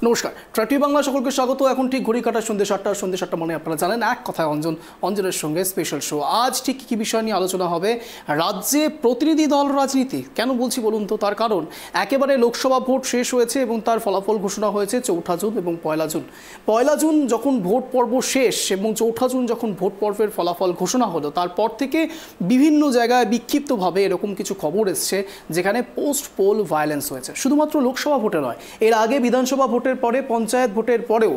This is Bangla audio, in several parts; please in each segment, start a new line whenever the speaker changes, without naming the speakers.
নমস্কার, ট্রাইটি বাংলা সকলকে স্বাগত। এখন ঠিক ঘড়ি কাটার সন্ধ্যে 7টা মানে আপনারা জানেন এক কথায় অঞ্জনের সঙ্গে স্পেশাল শো। আজ ঠিক কী বিষয় নিয়ে আলোচনা হবে? রাজ্যে প্রতিনিধি দল রাজনীতি। কেন বলছি বলুন তো? তার কারণ একেবারে লোকসভা ভোট শেষ হয়েছে এবং তার ফলাফল ঘোষণা হয়েছে 4 জুন এবং 1 জুন। 1 জুন যখন ভোট পর্ব শেষ এবং 4 জুন যখন ভোট পর্বের ফলাফল ঘোষণা হলো, তারপর থেকে বিভিন্ন জায়গায় বিক্ষিপ্তভাবে এরকম কিছু খবর এসছে যেখানে পোস্ট পোল ভায়োলেন্স হয়েছে। শুধুমাত্র লোকসভা ভোটে নয়, এর আগে বিধানসভা ভোটের পরে, পঞ্চায়েত ভোটের পরেও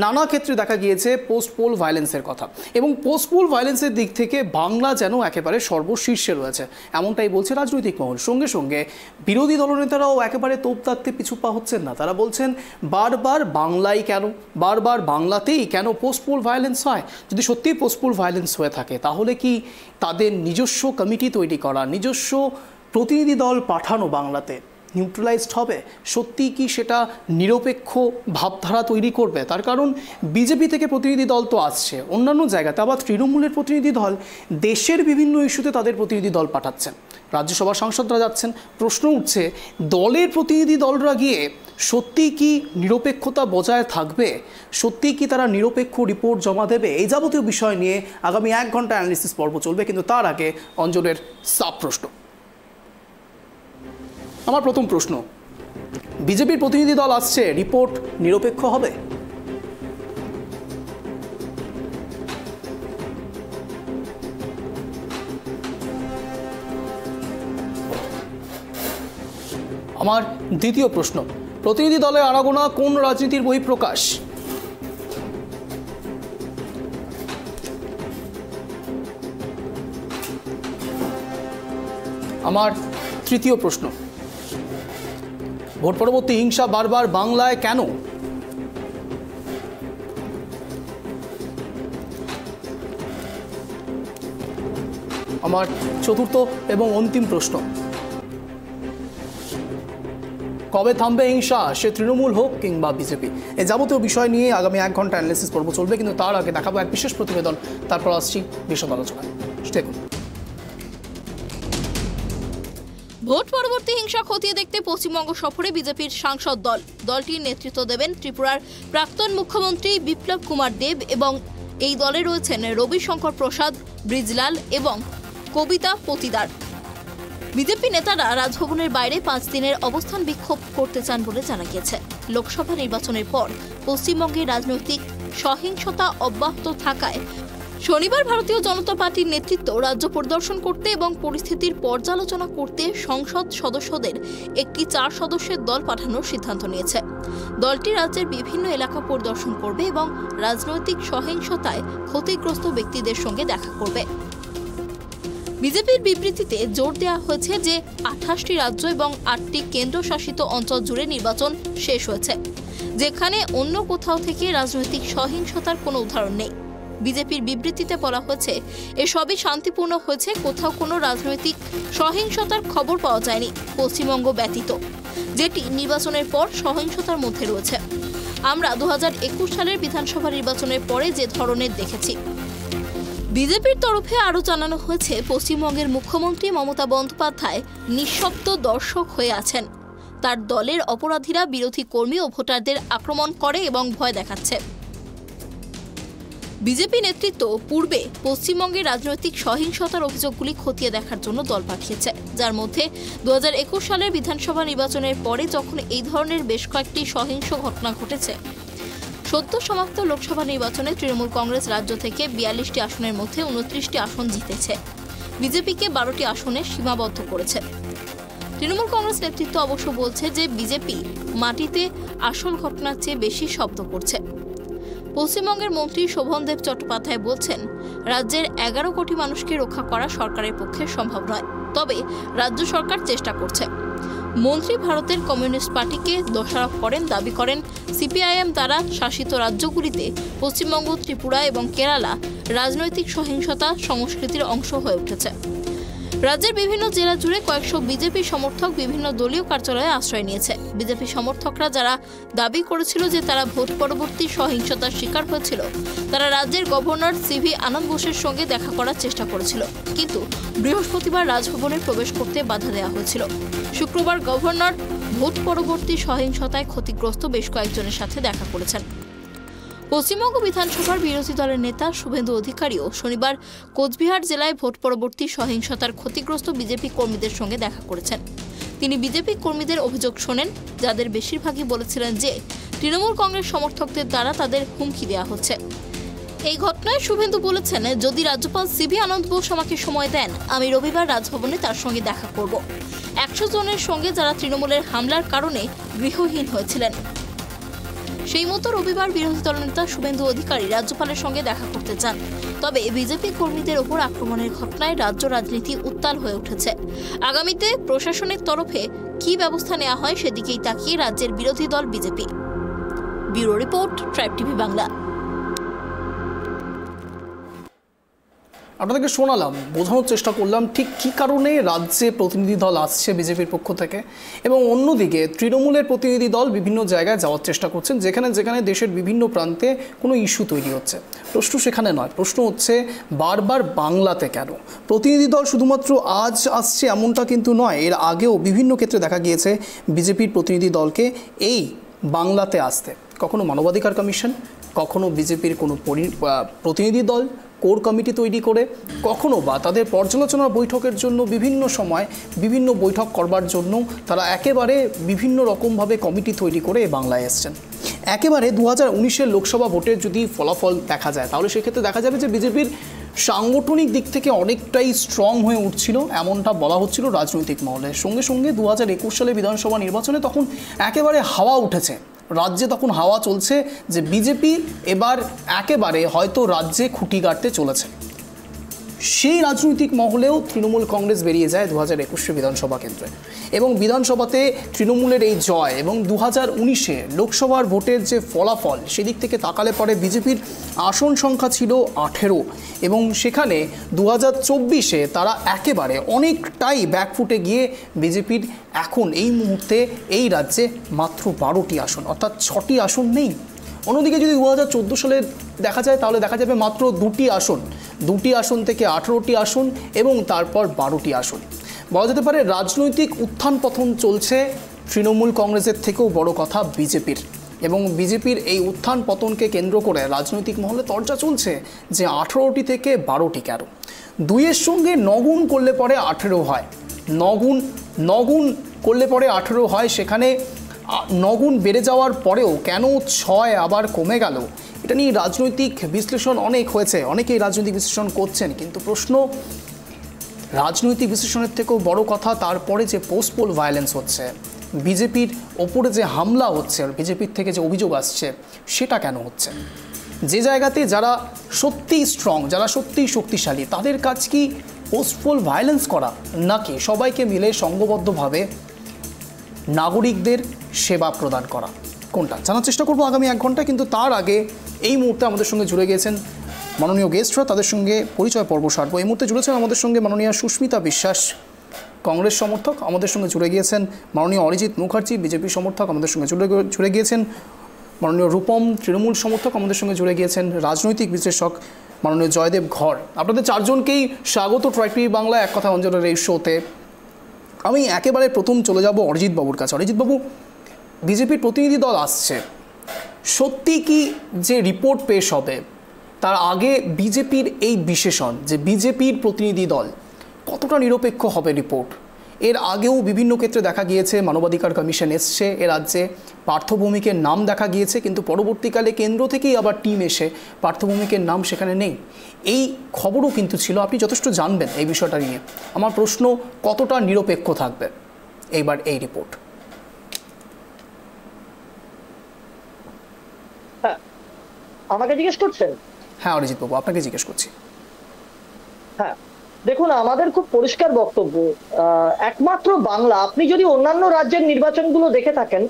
নানা ক্ষেত্রে দেখা গিয়েছে পোস্ট পোল ভায়োলেন্সের কথা। এবং পোস্ট পোল ভায়োলেন্সের দিক থেকে বাংলা যেন একেবারে সর্বশীর্ষে রয়েছে, এমনটাই বলছে রাজনৈতিক মহল। সঙ্গে সঙ্গে বিরোধী দলনেতারাও একেবারে তোপ দাগতে পিছু পা হচ্ছেন না। তারা বলছেন বারবার বাংলায় কেন, বারবার বাংলাতেই কেন পোস্ট পোল ভায়োলেন্স হয়? যদি সত্যিই পোস্ট পোল ভায়োলেন্স হয়ে থাকে, তাহলে কি তাদের নিজস্ব কমিটি তৈরি করা, নিজস্ব প্রতিনিধি দল পাঠানো বাংলাতে নিউট্রালাইজড হবে? সত্যি কি সেটা নিরপেক্ষ ভাবধারা তৈরি করবে? তার কারণ বিজেপি থেকে প্রতিনিধি দল তো আসছে, অন্যান্য জায়গাতে আবার তৃণমূলের প্রতিনিধি দল দেশের বিভিন্ন ইস্যুতে তাদের প্রতিনিধি দল পাঠাচ্ছেন, রাজ্যসভার সাংসদরা যাচ্ছেন। প্রশ্ন উঠছে, দলের প্রতিনিধি দলরা গিয়ে সত্যিই কি নিরপেক্ষতা বজায় থাকবে? সত্যিই কি তারা নিরপেক্ষ রিপোর্ট জমা দেবে? এই যাবতীয় বিষয় নিয়ে আগামী 1 ঘন্টা অ্যানালিসিস পর্ব চলবে। কিন্তু তার আগে অঞ্জনের সাব প্রশ্ন। আমার প্রথম প্রশ্ন, বিজেপির প্রতিনিধি দল আসছে, রিপোর্ট নিরপেক্ষ হবে? আমার দ্বিতীয় প্রশ্ন, প্রতিনিধি দলে আনাগোনা কোন রাজনীতির বহিঃপ্রকাশ? আমার তৃতীয় প্রশ্ন, ভোট পরবর্তী হিংসা বারবার বাংলায় কেন? আমার চতুর্থ এবং অন্তিম প্রশ্ন, কবে থামবে হিংসা, সে তৃণমূল হোক কিংবা বিজেপি? এই যাবতীয় বিষয় নিয়ে আগামী 1 ঘন্টা অ্যানালিসিস পর্ব চলবে। কিন্তু তার আগে দেখাবো এক বিশেষ প্রতিবেদন, তারপর আসছি বিশদ আলোচনায়। দেখুন,
ভোট পরবর্তী হিংসা খতিয়ে দেখতে পশ্চিমবঙ্গ সফরে বিজেপির সাংসদ দল। দলটির নেতৃত্ব দেবেন ত্রিপুরার প্রাক্তন মুখ্যমন্ত্রী বিপ্লব কুমার দেব এবং এই দলে রয়েছেন রবিশঙ্কর প্রসাদ, ব্রিজলাল এবং কবিতা পতিদার। বিজেপি নেতারা রাজভবনের বাইরে 5 দিনের অবস্থান বিক্ষোভ করতে চান বলে জানা গিয়েছে। লোকসভা নির্বাচনের পর পশ্চিমবঙ্গে রাজনৈতিক সহিংসতা অব্যাহত থাকায় শনিবার ভারতীয় জনতা পার্টির নেতৃত্ব রাজ্য পরিদর্শন করতে এবং পরিস্থিতির পর্যালোচনা করতে সংসদ সদস্যদের একটি 4 সদস্যের দল পাঠানোর সিদ্ধান্ত নিয়েছে। দলটি রাজ্যের বিভিন্ন এলাকা পরিদর্শন করবে এবং রাজনৈতিক সহিংসতায় ক্ষতিগ্রস্ত ব্যক্তিদের সঙ্গে দেখা করবে। বিজেপির বিবৃতিতে জোর দেওয়া হয়েছে যে 28টি রাজ্য এবং 8টি কেন্দ্রশাসিত অঞ্চল জুড়ে নির্বাচন শেষ হয়েছে, যেখানে অন্য কোথাও থেকে রাজনৈতিক সহিংসতার কোনো উদাহরণ নেই। বিজেপির বিবৃতিতে বলা হয়েছে, এসবই শান্তিপূর্ণ হয়েছে, কোথাও কোনো রাজনৈতিক সহিংসতার খবর পাওয়া যায়নি, পশ্চিমবঙ্গ ব্যতীত, যেটি নির্বাচনের পর সহিংসতার মধ্যে রয়েছে। আমরা 2021 সালের বিধানসভা নির্বাচনের পরে যে ধরনের দেখেছি। বিজেপির তরফে আরও জানানো হয়েছে, পশ্চিমবঙ্গের মুখ্যমন্ত্রী মমতা বন্দ্যোপাধ্যায় নিঃশব্দ দর্শক হয়ে আছেন। তার দলের অপরাধীরা বিরোধী কর্মী ও ভোটারদের আক্রমণ করে এবং ভয় দেখাচ্ছে। বিজেপি নেতৃত্ব পূর্বে পশ্চিমবঙ্গের রাজনৈতিক সহিংসতার অভিযোগগুলি খতিয়ে দেখার জন্য দল পাঠিয়েছে, যার মধ্যে 2021 সালের বিধানসভা নির্বাচনের পরে যখন এই ধরনের বেশ কয়েকটি সহিংস ঘটনা ঘটেছে। সদ্য সমাপ্ত লোকসভা নির্বাচনে তৃণমূল কংগ্রেস রাজ্য থেকে 42টি আসনের মধ্যে 29টি আসন জিতেছে, বিজেপিকে 12টি আসনে সীমাবদ্ধ করেছে। তৃণমূল কংগ্রেস নেতৃত্ব অবশ্য বলছে যে বিজেপি মাটিতে আসল ঘটনার চেয়ে বেশি শব্দ করছে। পশ্চিমবঙ্গের মন্ত্রী শোভনদেব চট্টোপাধ্যায় বলছেন, রাজ্যের 11 কোটি মানুষকে রক্ষা করা সরকারের পক্ষে সম্ভব নয়, তবে রাজ্য সরকার চেষ্টা করছে। মন্ত্রী ভারতের কমিউনিস্ট পার্টিকে দোষারোপ করেন, দাবি করেন সিপিআইএম দ্বারা শাসিত রাজ্যগুলিতে পশ্চিমবঙ্গ, ত্রিপুরা এবং কেরালা রাজনৈতিক সহিংসতা সংস্কৃতির অংশ হয়ে উঠেছে। রাজ্যের বিভিন্ন জেলা জুড়ে কয়েকশো বিজেপি সমর্থক বিভিন্ন দলীয় কার্যালয়ে আশ্রয় নিয়েছে। বিজেপি সমর্থকরা যারা দাবি করেছিল যে তারা ভোট পরবর্তী সহিংসতার শিকার হয়েছিল, তারা রাজ্যের গভর্নর সিভি আনন্দ বোসের সঙ্গে দেখা করার চেষ্টা করেছিল, কিন্তু বৃহস্পতিবার রাজভবনে প্রবেশ করতে বাধা দেওয়া হয়েছিল। শুক্রবার গভর্নর ভোট পরবর্তী সহিংসতায় ক্ষতিগ্রস্ত বেশ কয়েকজনের সাথে দেখা করেছেন। পশ্চিমবঙ্গ বিধানসভার বিরোধী দলের নেতা শুভেন্দু অধিকারীও শনিবার কোচবিহার জেলায় ভোট পরবর্তী সহিংসতার ক্ষতিগ্রস্ত বিজেপি কর্মীদের সঙ্গে দেখা করেছেন। তিনি বিজেপি কর্মীদের অভিযোগ শোনেন, যাদের বেশিরভাগই বলেছিলেন যে তৃণমূল কংগ্রেস সমর্থকদের দ্বারা তাদের হুমকি দেওয়া হচ্ছে। এই ঘটনায় শুভেন্দু বলেছেন, যদি রাজ্যপাল সিভি আনন্দ বোস আমাকে সময় দেন, আমি রবিবার রাজভবনে তার সঙ্গে দেখা করব। 100 জনের সঙ্গে যারা তৃণমূলের হামলার কারণে গৃহহীন হয়েছিলেন। সেই মতো রবিবার বিরোধী দলনেতা শুভেন্দু অধিকারী রাজ্যপালের সঙ্গে দেখা করতে চান। তবে বিজেপি কর্মীদের ওপর আক্রমণের ঘটনায় রাজ্য রাজনীতি উত্তাল হয়ে উঠেছে। আগামীতে প্রশাসনের তরফে কী ব্যবস্থা নেওয়া হয় সেদিকেই তাকিয়ে রাজ্যের বিরোধী দল BJP. Bureau report, tribe TV Bangla.
আপনাদেরকে শোনালাম, বোঝানোর চেষ্টা করলাম ঠিক কী কারণে রাজ্যে প্রতিনিধি দল আসছে বিজেপির পক্ষ থেকে, এবং অন্যদিকে তৃণমূলের প্রতিনিধি দল বিভিন্ন জায়গায় যাওয়ার চেষ্টা করছেন, যেখানে যেখানে দেশের বিভিন্ন প্রান্তে কোনো ইস্যু তৈরি হচ্ছে। প্রশ্ন সেখানে নয়, প্রশ্ন হচ্ছে বারবার বাংলাতে কেন প্রতিনিধি দল শুধুমাত্র আজ আসছে এমনটা কিন্তু নয়। এর আগেও বিভিন্ন ক্ষেত্রে দেখা গিয়েছে বিজেপির প্রতিনিধি দলকে এই বাংলাতে আসতে, কখনো মানবাধিকার কমিশন, কখনো বিজেপির কোনো প্রতিনিধি দল কোর কমিটি তৈরি করে, কখনো বা তাদের পর্যালোচনা বৈঠকের জন্য বিভিন্ন সময় বিভিন্ন বৈঠক করবার জন্য তারা একেবারে বিভিন্ন রকমভাবে কমিটি তৈরি করে বাংলায় এসছেন। একেবারে 2019-এর লোকসভা ভোটের যদি ফলাফল দেখা যায়, তাহলে সেক্ষেত্রে দেখা যাবে যে বিজেপির সাংগঠনিক দিক থেকে অনেকটাই স্ট্রং হয়ে উঠছিল, এমনটা বলা হচ্ছিল রাজনৈতিক মহলে। সঙ্গে সঙ্গে 2021 সালে বিধানসভা নির্বাচনে তখন একেবারে হাওয়া উঠেছে, রাজ্যে তখন হাওয়া চলছে যে বিজেপি এবার একেবারে হয়তো রাজ্যে খুঁটি গাড়তে চলেছে। সেই রাজনৈতিক মহলেও তৃণমূল কংগ্রেস বেরিয়ে যায় 2021 বিধানসভা কেন্দ্রে, এবং বিধানসভাতে তৃণমূলের এই জয় এবং 2019-এ লোকসভার ভোটের যে ফলাফল, সেদিক থেকে তাকালে পরে বিজেপির আসন সংখ্যা ছিল 18, এবং সেখানে 2024-এ তারা একেবারে অনেকটাই ব্যাকফুটে গিয়ে বিজেপির এখন এই মুহূর্তে এই রাজ্যে মাত্র 12টি আসন, অর্থাৎ 6টি আসন নেই। অন্যদিকে যদি 2014 সালে দেখা যায়, তাহলে দেখা যাবে মাত্র 2টি আসন থেকে 18টি আসন এবং তারপর 12টি আসন। বলা যেতে পারে রাজনৈতিক উত্থান পতন চলছে তৃণমূল কংগ্রেসের থেকেও বড় কথা বিজেপির, এবং বিজেপির এই উত্থান পতনকে কেন্দ্র করে রাজনৈতিক মহলে চর্চা চলছে যে 18টি থেকে 12টি কেন, 2-এর সঙ্গে 9 গুণ করলে পরে 18 হয়, 9 গুণ করলে পরে 18 হয়, সেখানে 9 গুণ বেড়ে যাওয়ার পরেও কেন 6 আবার কমে গেল, এটা নিয়ে রাজনৈতিক বিশ্লেষণ অনেক হয়েছে, অনেকেই রাজনৈতিক বিশ্লেষণ করছেন। কিন্তু প্রশ্ন, রাজনৈতিক বিশ্লেষণের থেকেও বড় কথা তারপরে যে পোস্ট পোল ভায়োলেন্স হচ্ছে, বিজেপির ওপরে যে হামলা হচ্ছে, বিজেপির থেকে যে অভিযোগ আসছে, সেটা কেন হচ্ছে? যে জায়গাতে যারা সত্যিই স্ট্রং, যারা সত্যিই শক্তিশালী, তাদের কাজ কি পোস্ট পোল ভায়োলেন্স করা, নাকি সবাইকে মিলে সংঘবদ্ধভাবে নাগরিকদের সেবা প্রদান করা? কোনটা জানার চেষ্টা করবো আগামী 1 ঘন্টা। কিন্তু তার আগে এই মুহূর্তে আমাদের সঙ্গে জুড়ে গিয়েছেন মাননীয় গেস্টরা, তাদের সঙ্গে পরিচয় পর্ব সারবো। এই মুহূর্তে জুড়েছেন আমাদের সঙ্গে মাননীয় সুস্মিতা বিশ্বাস, কংগ্রেস সমর্থক। আমাদের সঙ্গে জুড়ে গিয়েছেন মাননীয় অরিজিৎ মুখার্জি, বিজেপি সমর্থক। আমাদের সঙ্গে জুড়ে গিয়েছেন মাননীয় রূপম, তৃণমূল সমর্থক। আমাদের সঙ্গে জুড়ে গিয়েছেন রাজনৈতিক বিশ্লেষক মাননীয় জয়দেব ঘর। আপনাদের 4জনকেই স্বাগত ট্রাইব টিভি বাংলা এক কথা অঞ্চলের এই শোতে। আমি একেবারে প্রথম চলে যাব অরিজিৎ বাবুর কাছে। অরিজিৎ বাবু, বিজেপির প্রতিনিধি দল আসছে, সত্যি কি যে রিপোর্ট পেশ হবে তার আগে বিজেপির এই বিশেষণ যে বিজেপির প্রতিনিধি দল কতটা নিরপেক্ষ হবে রিপোর্ট? এর আগেও বিভিন্ন ক্ষেত্রে দেখা গিয়েছে মানবাধিকার কমিশন এসছে এ রাজ্যে, পার্থভৌমিকের নাম দেখা গিয়েছে, কিন্তু পরবর্তীকালে কেন্দ্র থেকেই আবার টিম এসে পার্থভৌমিকের নাম সেখানে নেই। এই খবরও কিন্তু ছিল, আপনি যথেষ্ট জানবেন এই বিষয়টা নিয়ে। আমার প্রশ্ন, কতটা নিরপেক্ষ থাকবে এইবার এই রিপোর্ট?
আমাকে জিজ্ঞেস করছেন?
হ্যাঁ অরিজিৎ বাবু, আপনাকে জিজ্ঞেস করছি।
হ্যাঁ, দেখুন, আমাদের খুব পরিষ্কার বক্তব্য, একমাত্র বাংলা। আপনি যদি অন্যান্য রাজ্যের নির্বাচনগুলো দেখে থাকেন,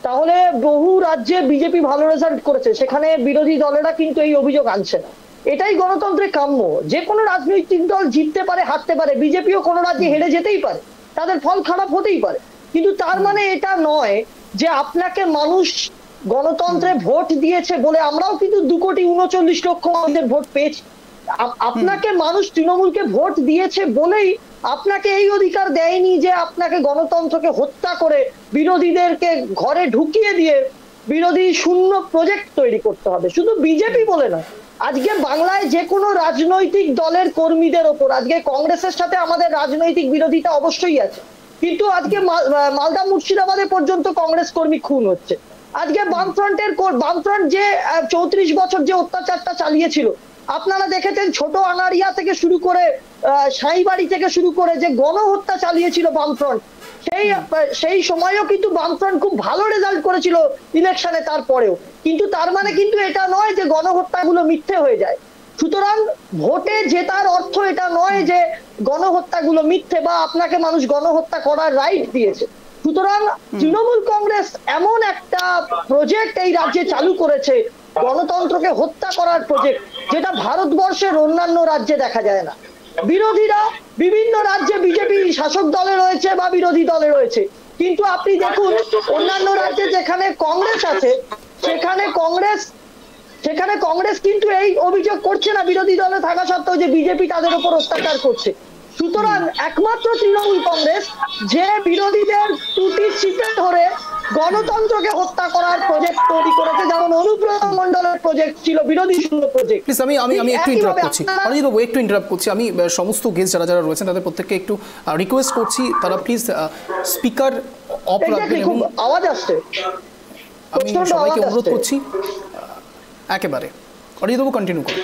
তাহলে বহু রাজ্যে বিজেপি ভালো রেজাল্ট করেছে, সেখানে বিরোধী দলেরা কিন্তু এই অভিযোগ আনছে না। এটাই গণতন্ত্রে কাম্য। যে কোনো রাজনৈতিক দল জিততে পারে, হারতে পারে, বিজেপিও কোনো রাজ্যে হেরে যেতেই পারে, তাদের ফল খারাপ হতেই পারে, কিন্তু তার মানে এটা নয় যে আপনাকে মানুষ গণতন্ত্রে ভোট দিয়েছে বলে, আমরাও কিন্তু 2,39,00,000 মানুষের ভোট পেয়েছি, আপনাকে মানুষ তৃণমূলকে ভোট দিয়েছে বলেই আপনাকে এই অধিকার দেয়নি যে আপনাকে গণতন্ত্রকে হত্যা করে বিরোধীদেরকে ঘরে ঢুকিয়ে দিয়ে বিরোধী শূন্য প্রজেক্ট তৈরি করতে হবে। শুধু বিজেপি বলে না, আজকে বাংলায় যে কোনো রাজনৈতিক দলের কর্মীদের ওপর, আজকে কংগ্রেসের সাথে আমাদের রাজনৈতিক বিরোধিতা অবশ্যই আছে, কিন্তু আজকে মালদা মুর্শিদাবাদে পর্যন্ত কংগ্রেস কর্মী খুন হচ্ছে। আজকে বামফ্রন্ট যে 34 বছর যে অত্যাচারটা চালিয়েছিল, আপনারা দেখেছেন ছোট আনাড়িয়া থেকে শুরু করে সাইবাড়ি থেকে শুরু করে যে গণহত্যা চালিয়েছিল বামফ্রন্ট, সেই সময়ও কিন্তু বামফ্রন্ট খুব ভালো রেজাল্ট করেছিল ইলেকশনে তারপরেও, কিন্তু তার মানে কিন্তু এটা নয় যে গণহত্যাগুলো মিথ্যে হয়ে যায়। সুতরাং ভোটে জেতার অর্থ এটা নয় যে গণহত্যাগুলো মিথ্যে বা আপনাকে মানুষ গণহত্যা করার রাইট দিয়েছে। সুতরাং তৃণমূল কংগ্রেস এমন একটা প্রজেক্ট এই রাজ্যে চালু করেছে, গণতন্ত্রকে হত্যা করার প্রজেক্ট, যেটা ভারতবর্ষের অন্যান্য রাজ্যে দেখা যায় না। বিরোধীরা বিভিন্ন রাজ্যে বিজেপি শাসক দলে রয়েছে বা বিরোধী দলে রয়েছে, কিন্তু আপনি দেখুন অন্যান্য রাজ্যে যেখানে কংগ্রেস আছে সেখানে কংগ্রেস কিন্তু এই অভিযোগ করছে না বিরোধী দলে থাকা সত্ত্বেও যে বিজেপি তাদের উপর অত্যাচার করছে। সুতরাং একমাত্র তৃণমূল কংগ্রেস যে বিরোধীদের ত্রুটি চিপে ধরে গণতন্ত্রকে হত্যা করার প্রজেক্ট তৈরি করেছে, যেমন অনুব্রত মণ্ডলের প্রজেক্ট ছিল বিরোধী শূন্য প্রজেক্ট।
প্লিজ আমি একটু ইন্টারাপ্ট করছি, অরিজিৎ বাবু একটু ইন্টারাপ্ট করছি। আমি সমস্ত গেস্ট যারা রয়েছেন তাদের প্রত্যেককে একটু রিকোয়েস্ট করছি, তারা প্লিজ স্পিকার অফ রাখবেন।
খুব আওয়াজ আসছে,
আমি সবাইকে অনুরোধ করছি একেবারে। অরিজিৎ বাবু কন্টিনিউ করুন।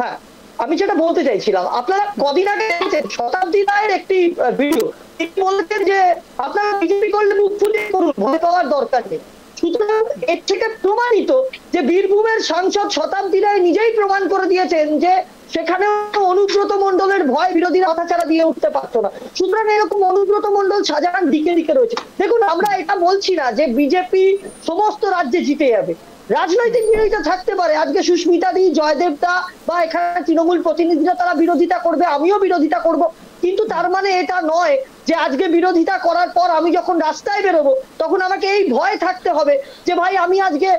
হ্যাঁ, আমি যেটা বলতে চাইছিলাম, আপনারা কদিন আগে দেখেছেন শতাব্দী রায়ের একটি ভিডিও, তিনি বলতেন যে আপনারা বিজেপি করলে মুখ ফুটে করুন, ভয় পাওয়ার দরকার নেই। সুতরাং এর থেকে প্রমাণিত যে বীরভূমের সাংসদ শতাব্দী রায় নিজেই প্রমাণ করে দিয়েছেন যে সেখানে অনুব্রত মণ্ডলের ভয় বিরোধীরা মাথা ছাড়া দিয়ে উঠতে পারতো না। সুতরাং এরকম অনুব্রত মণ্ডল সাজান দিকে দিকে রয়েছে। দেখুন, আমরা এটা বলছি না যে বিজেপি সমস্ত রাজ্যে জিতে যাবে, রাজনৈতিক বিরোধিতা থাকতে পারে। আজকে সুস্মিতা দি, জয়দেব দা বা এখানে তৃণমূল প্রতিনিধিরা তারা বিরোধিতা করবে, আমিও বিরোধিতা করব, কিন্তু তার মানে এটা নয় যে আজকে বিরোধিতা করার পর আমি যখন রাস্তায় বেরোবো তখন আমাকে এই ভয় থাকতে হবে যে ভাই আমি আজকে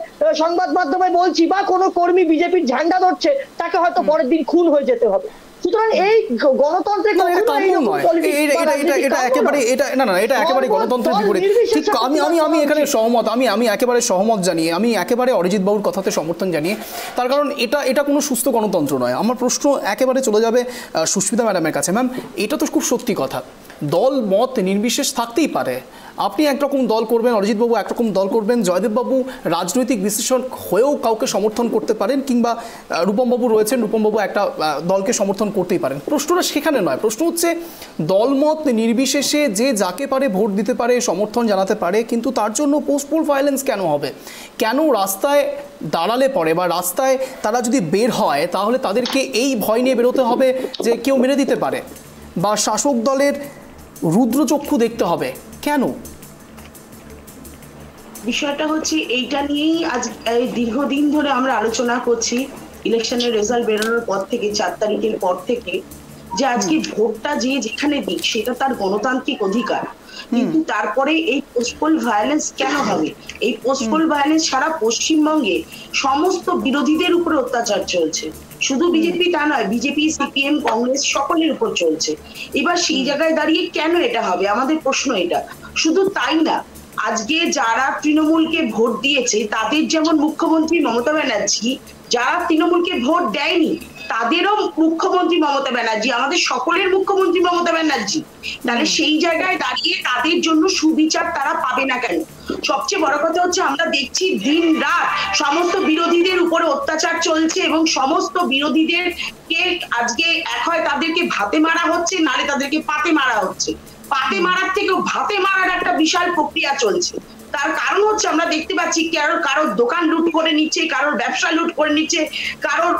সংবাদ মাধ্যমে বলছি বা কোনো কর্মী বিজেপির ঝান্ডা ধরছে, তাকে হয়তো পরের দিন খুন হয়ে যেতে হবে। সুতরাং এই গণতন্ত্রে
এটা একেবারে গণতন্ত্রের বিপরীত। ঠিক আমি এখানে সহমত, আমি একেবারে সহমত জানিয়ে, আমি একেবারে অরিজিৎ বাবুর কথাতে সমর্থন জানিয়ে, তার কারণ এটা কোনো সুস্থ গণতন্ত্র নয়। আমার প্রশ্ন একেবারে চলে যাবে সুস্মিতা ম্যাডামের কাছে। ম্যাম, এটা তো খুব সত্যি কথা, দল মত নির্বিশেষ থাকতেই পারে। আপনি একরকম দল করবেন, অরিজিৎবাবু একরকম দল করবেন, জয়দেববাবু রাজনৈতিক বিশ্লেষণ হয়েও কাউকে সমর্থন করতে পারেন, কিংবা রূপমবাবু রয়েছেন, রূপমবাবু একটা দলকে সমর্থন করতেই পারেন। প্রশ্নটা সেখানে নয়, প্রশ্ন হচ্ছে দলমত নির্বিশেষে যে যাকে পারে ভোট দিতে পারে, সমর্থন জানাতে পারে, কিন্তু তার জন্য পোস্টপোল ভায়োলেন্স কেন হবে? কেন রাস্তায় দাঁড়ালে পরে বা রাস্তায় তারা যদি বের হয় তাহলে তাদেরকে এই ভয় নিয়ে বেরোতে হবে যে কেউ মেরে দিতে পারে বা শাসক দলের রুদ্রচক্ষু দেখতে হবে? কেন?
বিষয়টা হচ্ছে এইটা নিয়েই আজ দীর্ঘদিন ধরে আমরা আলোচনা করছি, ইলেকশনের রেজাল্ট বেরোনোর পর থেকে, 4 তারিখের পর থেকে, যে আজকে ভোটটা যে যেখানে দিক সেটা তার গণতান্ত্রিক অধিকার, কিন্তু তারপরে এই পোস্টপোল ভায়োলেন্স কেন হবে? এই পোস্টপোল ভায়োলেন্স সারা পশ্চিমবঙ্গে সমস্ত বিরোধীদের উপরে অত্যাচার চলছে, শুধু বিজেপি তা নয়, বিজেপি, সিপিএম, কংগ্রেস সকলের উপর চলছে। এবার সেই জায়গায় দাঁড়িয়ে কেন এটা হবে, আমাদের প্রশ্ন এটা। শুধু তাই না, আজকে যারা তৃণমূলকে ভোট দিয়েছে তাদের যেমন মুখ্যমন্ত্রী মমতা ব্যানার্জি, যারা তৃণমূলকে ভোট দেয়নি তাদেরও মুখ্যমন্ত্রী মমতা ব্যানার্জি, আমাদের সকলের মুখ্যমন্ত্রী মমতা ব্যানার্জি। তাহলে সেই জায়গায় দাঁড়িয়ে তাদের জন্য সুবিচার তারা পাবে না কেন? সবচেয়ে বড় কথা হচ্ছে আমরা দেখছি দিন রাত সমস্ত বিরোধীদের উপরে অত্যাচার চলছে এবং সমস্ত বিরোধীদেরকে আজকে এক হয় তাদেরকে ভাতে মারা হচ্ছে, নালে তাদেরকে পাতে মারা হচ্ছে। পাতে মারার থেকেও ভাতে মারার একটা বিশাল প্রক্রিয়া চলছে। তার কারণ হচ্ছে আমরা দেখতে পাচ্ছি কারোর দোকান লুট করে নিচ্ছে, কারোর ব্যবসা লুট করে নিচ্ছে, কারোর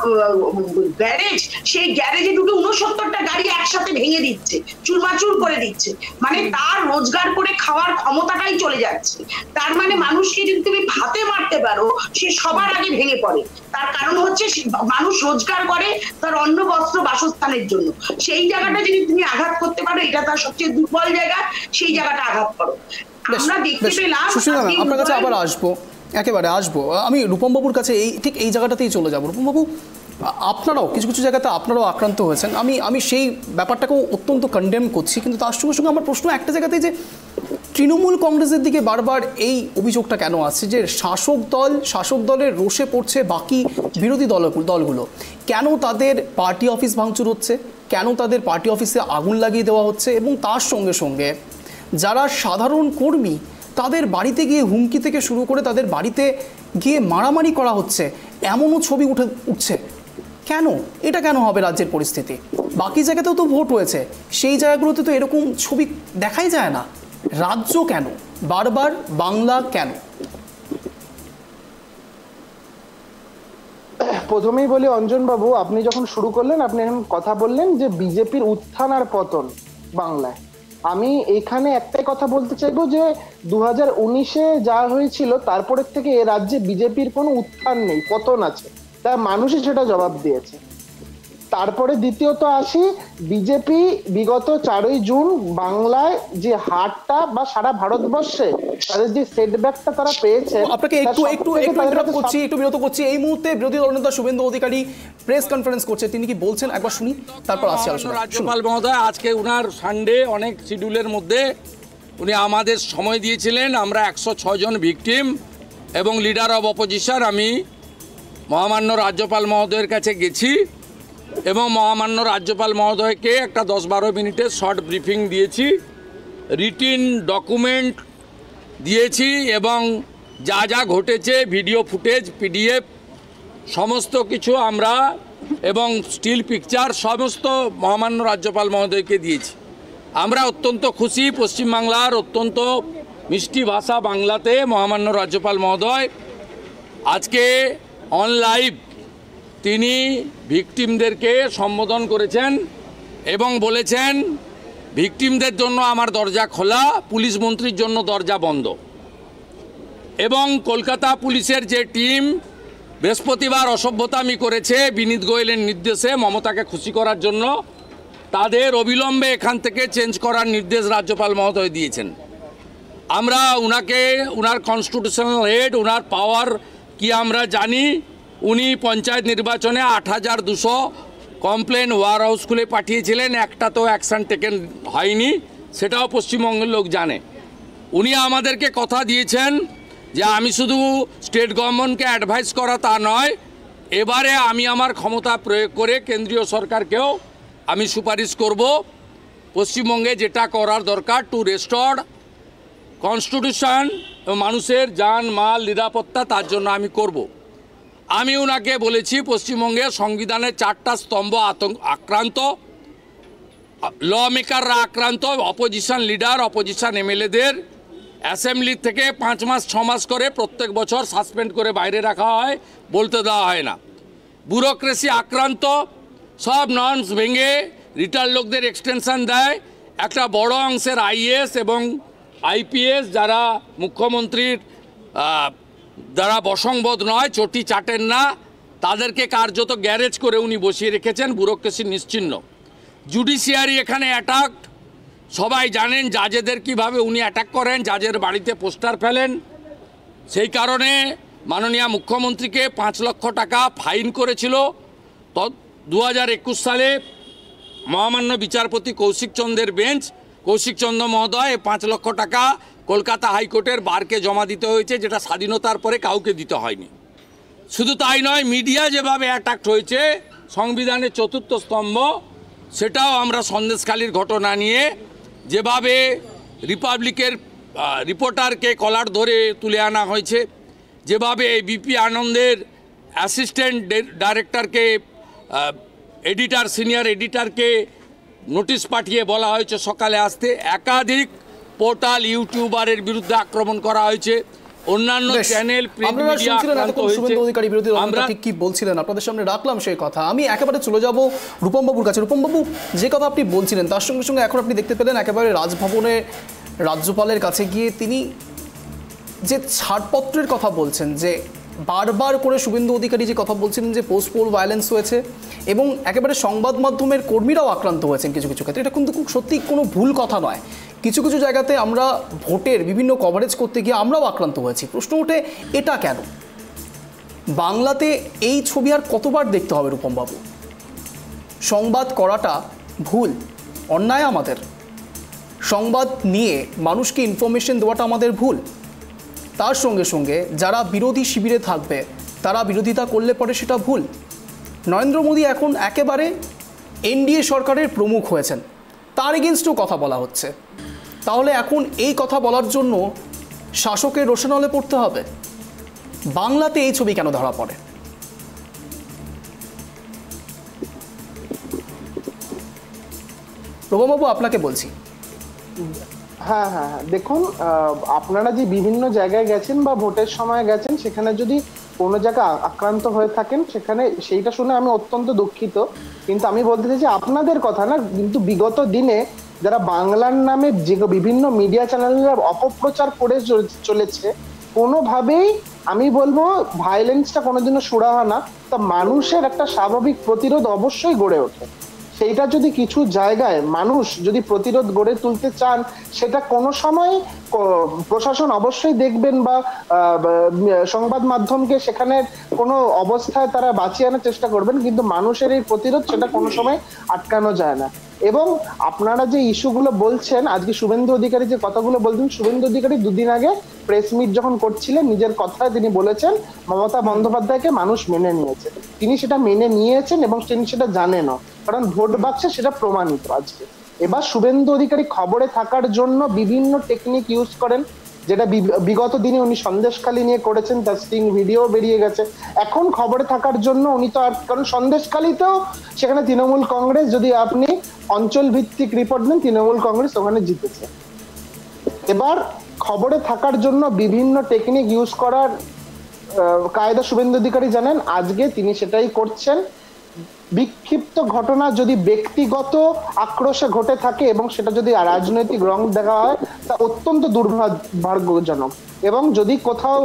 গ্যারেজ, সেই গ্যারেজে ঢুকে 69টা গাড়ি একসাথে ভেঙে দিচ্ছে, চুরমাচুর করে দিচ্ছে। মানে তার রোজগার করে খাওয়ার ক্ষমতাটাই চলে যাচ্ছে। তার মানে মানুষকে যদি তুমি ভাতে মারতে পারো, সে সবার আগে ভেঙে পড়ে। তার কারণ হচ্ছে মানুষ রোজগার করে তার অন্ন বস্ত্র বাসস্থানের জন্য। সেই জায়গাটা যদি তুমি আঘাত করতে পারো, এটা তার সবচেয়ে দুর্বল জায়গা, সেই জায়গাটা আঘাত করো। আমরা দেখতে পেলাম,
আপনার কাছে আবার আসবো, একেবারে আসবো। আমি রূপম বাবুর কাছে ঠিক এই জায়গাটাতেই চলে যাবো। রূপম বাবু, আপনারাও কিছু কিছু জায়গাতে আপনারাও আক্রান্ত হয়েছেন, আমি সেই ব্যাপারটাকেও অত্যন্ত কন্ডেম করছি, কিন্তু তার সঙ্গে সঙ্গে আমার প্রশ্ন একটা জায়গাতেই যে তৃণমূল কংগ্রেসের দিকে বারবার এই অভিযোগটা কেন আসছে যে শাসক দলের রোষে পড়ছে বাকি বিরোধী দলগুলো? কেন তাদের পার্টি অফিস ভাঙচুর হচ্ছে, কেন তাদের পার্টি অফিসে আগুন লাগিয়ে দেওয়া হচ্ছে, এবং তার সঙ্গে সঙ্গে যারা সাধারণ কর্মী তাদের বাড়িতে গিয়ে হুমকি থেকে শুরু করে তাদের বাড়িতে গিয়ে মারামারি করা হচ্ছে, এমনও ছবি উঠছে? কেন এটা কেন হবে রাজ্যের পরিস্থিতি? বাকি জায়গাতেও তো ভোট হয়েছে, সেই জায়গাগুলোতে তো এরকম ছবি দেখাই যায় না। রাজ্য কেন বারবার, বাংলা কেন?
প্রথমেই বলি অঞ্জন বাবু, আপনি যখন শুরু করলেন, আপনি এখন কথা বললেন যে বিজেপির উত্থান আর পতন বাংলায়। আমি এখানে একটাই কথা বলতে চাইবো যে 2019-এ যা হয়েছিল তারপরের থেকে এ রাজ্যে বিজেপির কোনো উত্থান নেই, পতন আছে। তা মানুষই সেটা জবাব দিয়েছে। তারপরে দ্বিতীয়ত আসি, বিজেপি বিগত 4ই জুন বাংলায় যে হারটা বা সারা ভারতবর্ষে তাদের যে সেটব্যাকটা তারা পেয়েছে,
আপনাকে একটু বিরত করছি। এই মুহূর্তে বিরোধী দলনেতা শুভেন্দু অধিকারী প্রেস কনফারেন্স করছে, তিনি কি বলছেন একবার শুনি, তারপর আসছি আলোচনা।
রাজ্যপাল মহোদয়, আজকে উনার সানডে, অনেক শিডিউলের মধ্যে উনি আমাদের সময় দিয়েছিলেন। আমরা 106 জন ভিকটিম এবং লিডার অব অপোজিশন আমি মহামান্য রাজ্যপাল মহোদয়ের কাছে গেছি এবং মহামান্য রাজ্যপাল মহোদয়কে একটা 10-12 মিনিটের শর্ট ব্রিফিং দিয়েছি, রিটিন ডকুমেন্ট দিয়েছি এবং যা যা ঘটেছে ভিডিও ফুটেজ, পিডিএফ সমস্ত কিছু আমরা এবং স্টিল পিকচার সমস্ত মহামান্য রাজ্যপাল মহোদয়কে দিয়েছি। আমরা অত্যন্ত খুশি, পশ্চিমবাংলার অত্যন্ত মিষ্টি ভাষা বাংলাতে মহামান্য রাজ্যপাল মহোদয় আজকে অন লাইভ তিনি ভিকটিমদেরকে সম্বোধন করেছেন এবং বলেছেন ভিকটিমদের জন্য আমার দরজা খোলা, পুলিশ মন্ত্রীর জন্য দরজা বন্ধ। এবং কলকাতা পুলিশের যে টিম বৃহস্পতিবার অসভ্যতামি করেছে বিনীত গোয়েলের নির্দেশে মমতাকে খুশি করার জন্য, তাদের অবিলম্বে এখান থেকে চেঞ্জ করার নির্দেশ রাজ্যপাল মহোদয় দিয়েছেন। আমরা উনার কনস্টিটিউশনাল হেড, উনার পাওয়ার কি আমরা জানি। উনি পঞ্চায়েত নির্বাচনে 8,200 কমপ্লেন ওয়ার হাউস খুলে পাঠিয়েছিলেন, একটা তো অ্যাকশন টেকেন হয়নি, সেটাও পশ্চিমবঙ্গের লোক জানে। উনি আমাদেরকে কথা দিয়েছেন যে আমি শুধু স্টেট গভর্নমেন্টকে অ্যাডভাইস করা তা নয়, এবারে আমি আমার ক্ষমতা প্রয়োগ করে কেন্দ্রীয় সরকারকেও আমি সুপারিশ করব পশ্চিমবঙ্গে যেটা করার দরকার টু রেস্টোর কনস্টিটিউশন, মানুষের জান মাল নিরাপত্তা, তার জন্য আমি করব। আমি ওনাকে বলেছি পশ্চিমবঙ্গে সংবিধানের 4টা স্তম্ভ আক্রান্ত, ল মেকাররা আক্রান্ত, অপোজিশন লিডার, অপোজিশন এমএলএদের অ্যাসেম্বলি থেকে 5 মাস 6 মাস করে প্রত্যেক বছর সাসপেন্ড করে বাইরে রাখা হয়, বলতে দেওয়া হয় না। ব্যুরোক্রেসি আক্রান্ত, সব নর্মস ভেঙে রিটায়ার্ড লোকদের এক্সটেনশন দেয়। একটা বড় অংশের আইএএস এবং আইপিএস যারা মুখ্যমন্ত্রীর যারা বসংবোধ নয়, চটি চাটেন না, তাদেরকে কার্যত গ্যারেজ করে উনি বসিয়ে রেখেছেন, ব্যুরোক্রেসি নিশ্চিহ্ন। জুডিশিয়ারি এখানে অ্যাটাক, সবাই জানেন জাজেদের কিভাবে উনি অ্যাটাক করেন, জাজের বাড়িতে পোস্টার ফেলেন। সেই কারণে মাননীয় মুখ্যমন্ত্রীকে 5 লক্ষ টাকা ফাইন করেছিল। 2021 সালে মহামান্য বিচারপতি কৌশিক চন্দ্রের বেঞ্চ, কৌশিক চন্দ্র মহোদয় 5 লক্ষ টাকা কলকাতা হাইকোর্টের বারকে জমা দিতে হয়েছে, যেটা স্বাধীনতার পরে কাউকে দিতে হয়নি। শুধু তাই নয়, মিডিয়া যেভাবে অ্যাটাক হয়েছে, সংবিধানের 4র্থ স্তম্ভ, সেটাও আমরা সন্দেশখালির ঘটনা নিয়ে যেভাবে রিপাবলিকের রিপোর্টারকে কলার ধরে তুলে আনা হয়েছে, যেভাবে বিপি আনন্দের অ্যাসিস্ট্যান্ট ডাইরেক্টরকে সিনিয়র এডিটরকে নোটিশ পাঠিয়ে বলা হয়েছে সকালে আসতে, একাধিক পোর্টাল ইউটিউবারের বিরুদ্ধে আক্রমণ করা হয়েছে, অন্যান্য
বেশ,
চ্যানেল প্রিন্ট
আপনারা
মিডিয়া
শুনছিলেন
আক্রান্ত
এতক্ষণ শুভেন্দু অধিকারী বিরোধী
হয়েছে।
দলনেতা
আমরা
ঠিক কি বলছিলেন, আপনাদের সামনে রাখলাম সেই কথা। আমি একেবারে চলে যাব রূপম বাবুর কাছে। রূপম বাবু, যে কথা আপনি বলছিলেন তার সঙ্গে সঙ্গে এখন আপনি দেখতে পেলেন একেবারে রাজভবনে রাজ্যপালের কাছে গিয়ে তিনি যে ছাড়পত্রের কথা বলছেন, যে বারবার করে শুভেন্দু অধিকারী যে কথা বলছিলেন যে পোস্ট পোল ভায়োলেন্স হয়েছে এবং একেবারে সংবাদ মাধ্যমের কর্মীরাও আক্রান্ত হয়েছেন কিছু কিছু ক্ষেত্রে, এটা কিন্তু খুব সত্যি কোনো ভুল কথা নয়। কিছু কিছু জায়গাতে আমরা ভোটের বিভিন্ন কভারেজ করতে গিয়ে আমরাও আক্রান্ত হয়েছি। প্রশ্ন ওঠে এটা কেন? বাংলাতে এই ছবি আর কতবার দেখতে হবে রূপমবাবু? সংবাদ করাটা ভুল, অন্যায় আমাদের। সংবাদ নিয়ে মানুষকে ইনফরমেশন দেওয়াটা আমাদের ভুল। তার সঙ্গে সঙ্গে যারা বিরোধী শিবিরে থাকবে তারা বিরোধিতা করলে পরে সেটা ভুল। নরেন্দ্র মোদী এখন একেবারে এনডিএ সরকারের প্রমুখ হয়েছেন, তার এগেনস্টেও কথা বলা হচ্ছে। তাহলে এখন এই কথা বলার জন্য শাসকের রোশানলে পড়তে হবে? বাংলাতে এই ছবি কেন ধরা পড়ে? প্রভবাবু, আপনাকে বলছি।
হ্যাঁ হ্যাঁ হ্যাঁ, দেখুন, আপনারা যে বিভিন্ন জায়গায় গেছেন বা ভোটের সময় গেছেন, সেখানে যদি কোনো জায়গায় আক্রান্ত হয়ে থাকেন সেখানে সেইটা শুনে আমি অত্যন্ত দুঃখিত। কিন্তু আমি বলতে চাই যে আপনাদের কথা না, কিন্তু বিগত দিনে যারা বাংলার নামে যে বিভিন্ন মিডিয়া চ্যানেলরা অপপ্রচার করে চলেছে, কোনোভাবেই আমি বলবো ভায়োলেন্সটা কোনোদিনও সুরাহা না। তা মানুষের একটা স্বাভাবিক প্রতিরোধ অবশ্যই গড়ে ওঠে। সেইটা যদি কিছু জায়গায় মানুষ যদি প্রতিরোধ গড়ে তুলতে চান, সেটা কোনো সময় প্রশাসন অবশ্যই দেখবেন বা সংবাদ মাধ্যমকে সেখানে কোনো অবস্থায় তারা বাঁচিয়ে আনার চেষ্টা করবেন, কিন্তু মানুষের এই প্রতিরোধ সেটা কোনো সময় আটকানো যায় না। এবং আপনারা যে ইস্যুগুলো বলছেন, আজকে শুভেন্দু অধিকারী যে কথাগুলো বলছেন, শুভেন্দু অধিকারী দুদিন আগে প্রেস মিট যখন করছিলেন, নিজের কথায় তিনি বলেছেন মমতা বন্দ্যোপাধ্যায়কে মানুষ মেনে নিয়েছে। তিনি সেটা মেনে নিয়েছেন এবং তিনি সেটা জানেনও, কারণ ভোট বাক্সে সেটা প্রমাণিত আজকে। এবার শুভেন্দু অধিকারী খবরে থাকার জন্য বিভিন্ন টেকনিক ইউজ করেন, যেটা বিগত দিনে উনি সন্দেশখালী নিয়ে করেছেন, তার স্টিং ভিডিও বেরিয়ে গেছে। এখন খবরে থাকার জন্য উনি তো আর, কারণ সন্দেশখালীতেও সেখানে তৃণমূল কংগ্রেস, যদি আপনি অঞ্চল ভিত্তিক রিপোর্ট নেন, তৃণমূল কংগ্রেস ওখানে জিতেছে। এবার খবরে থাকার জন্য বিভিন্ন টেকনিক ইউজ করার কায়দা শুভেন্দু অধিকারী জানেন, আজকে তিনি সেটাই করছেন। বিক্ষিপ্ত ঘটনা যদি ব্যক্তিগত আক্রোশে ঘটে থাকে এবং সেটা যদি রাজনৈতিক রং দেখা হয়, তা অত্যন্ত দুর্ভাগ্যজনক। এবং যদি কোথাও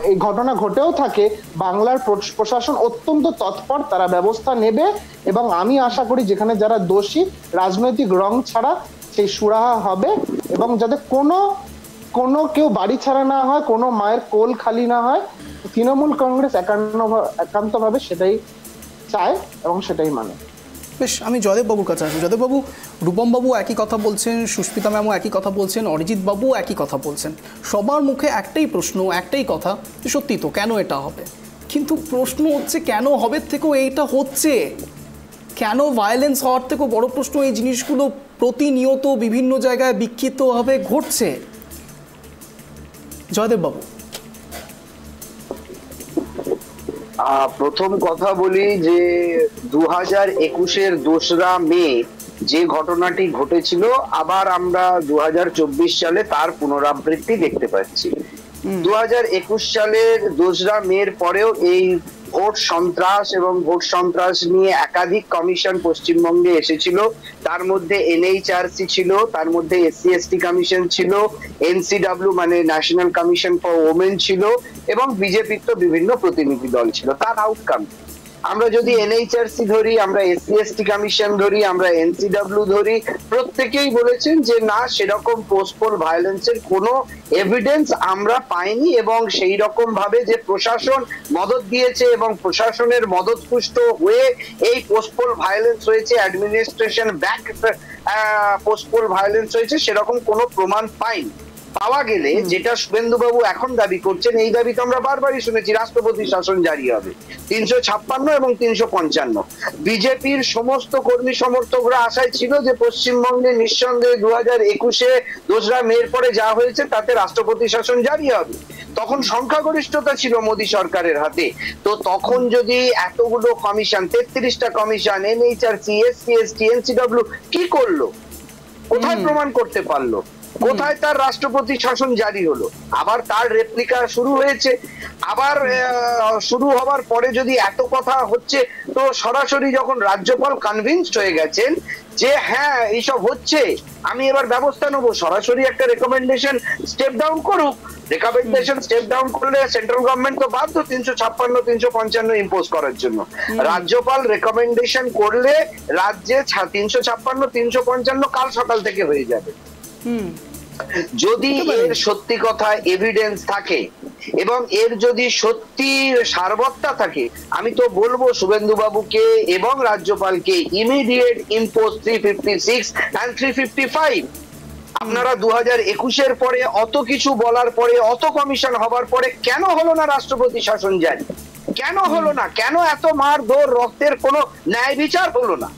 এই ঘটনা ঘটেও থাকে, বাংলার প্রশাসন অত্যন্ত তৎপর, তারা ব্যবস্থা নেবে। এবং আমি আশা করি যেখানে যারা দোষী, রাজনৈতিক রং ছাড়া সেই সুরাহা হবে এবং যাতে কোনো কেউ বাড়ি ছাড়া না হয়, কোনো মায়ের কোল খালি না হয়। তৃণমূল কংগ্রেস একান্তভাবে সেটাই চায় এবং সেটাই মানে।
বেশ, আমি জয়দেববাবুর কাছে আসি। জয়দেববাবু, রূপমবাবু একই কথা বলছেন, সুস্মিতা ম্যামও একই কথা বলছেন, অরিজিৎ বাবু একই কথা বলছেন। সবার মুখে একটাই প্রশ্ন, একটাই কথা, সত্যি তো কেন এটা হবে? কিন্তু প্রশ্ন হচ্ছে কেন হবে থেকেও এইটা হচ্ছে, কেন ভায়োলেন্স হওয়ার থেকেও বড় প্রশ্ন এই জিনিসগুলো প্রতিনিয়ত বিভিন্ন জায়গায় বিক্ষিপ্তভাবে ঘটছে। জয়দেববাবু,
প্রথম কথা বলি যে 2021-এর 2রা মে যে ঘটনাটি ঘটেছিল, আবার আমরা 2024 সালে তার পুনরাবৃত্তি দেখতে পাচ্ছি। 2021 সালের 2রা মের পরেও এই ভোট সন্ত্রাস এবং ভোট সন্ত্রাস নিয়ে একাধিক কমিশন পশ্চিমবঙ্গে এসেছিল। তার মধ্যে এনএইচআরসি ছিল, তার মধ্যে SC/ST কমিশন ছিল, NCW মানে ন্যাশনাল কমিশন ফর ওমেন ছিল, এবং বিজেপির তো বিভিন্ন প্রতিনিধি দল ছিল। তার আউটকাম আমরা যদি এনএইচআরসি ধরি, আমরা SC/ST কমিশন ধরি, আমরা NCW ধরি, প্রত্যেকেই বলেছেন যে না, সেরকম পোস্টপোল ভায়োলেন্সের কোনো এভিডেন্স আমরা পাইনি, এবং সেই রকম ভাবে যে প্রশাসন মদত দিয়েছে এবং প্রশাসনের মদতপুষ্ট হয়ে এই পোস্টপোল ভায়োলেন্স হয়েছে, অ্যাডমিনিস্ট্রেশন ব্যাক পোস্টপোল ভায়োলেন্স হয়েছে, সেরকম কোনো প্রমাণ পাইনি। পাওয়া গেলে যেটা শুভেন্দু বাবু এখন দাবি করছেন, এই দাবি তো আমরা বারবারই শুনেছি, রাষ্ট্রপতি শাসন জারি হবে 356 এবং 355। বিজেপির সমস্ত কর্মী সমর্থকরা আশায় ছিল যে পশ্চিমবঙ্গে নিঃসন্দেহে 2021-এ 2রা মের পরে যা হয়েছে তাতে রাষ্ট্রপতি শাসন জারি হবে। তখন সংখ্যাগরিষ্ঠতা ছিল মোদী সরকারের হাতে। তো তখন যদি এতগুলো কমিশন, 33টা কমিশন, NHRC, SC/ST, NCW কি করলো? কোথায় প্রমাণ করতে পারলো? কোথায় তার রাষ্ট্রপতি শাসন জারি হলো? আবার তার রেপ্লিকা শুরু হয়েছে। আবার শুরু হবার পরে যদি এত কথা হচ্ছে, তো সরাসরি যখন রাজ্যপাল কনভিন্সড হয়ে গেছেন যে হ্যাঁ এইসব হচ্ছে, আমি এবার ব্যবস্থা নেবো, সরাসরি একটা রেকমেন্ডেশন স্টেপ ডাউন করুক। রেকমেন্ডেশন স্টেপ ডাউন করলে সেন্ট্রাল গভর্নমেন্ট তো বাধ্য 356, 355 ইম্পোজ করার জন্য। রাজ্যপাল রেকমেন্ডেশন করলে রাজ্যে 356, 355 কাল সকাল থেকে হয়ে যাবে। যদি এর সত্যি কথা এভিডেন্স থাকে এবং এর যদি সত্যি সারবত্তা থাকে, আমি তো বলবো শুভেন্দু বাবুকে এবং রাজ্যপালকে ইমিডিয়েট ইম্পোজ 356 and 355। আপনারা 2021-এর পরে অত কিছু বলার পরে, অত কমিশন হবার পরে কেন হলো না রাষ্ট্রপতি শাসন জারি? কেন হলো না? কেন এত মারধর, রক্তের কোনো ন্যায় বিচার হলো না?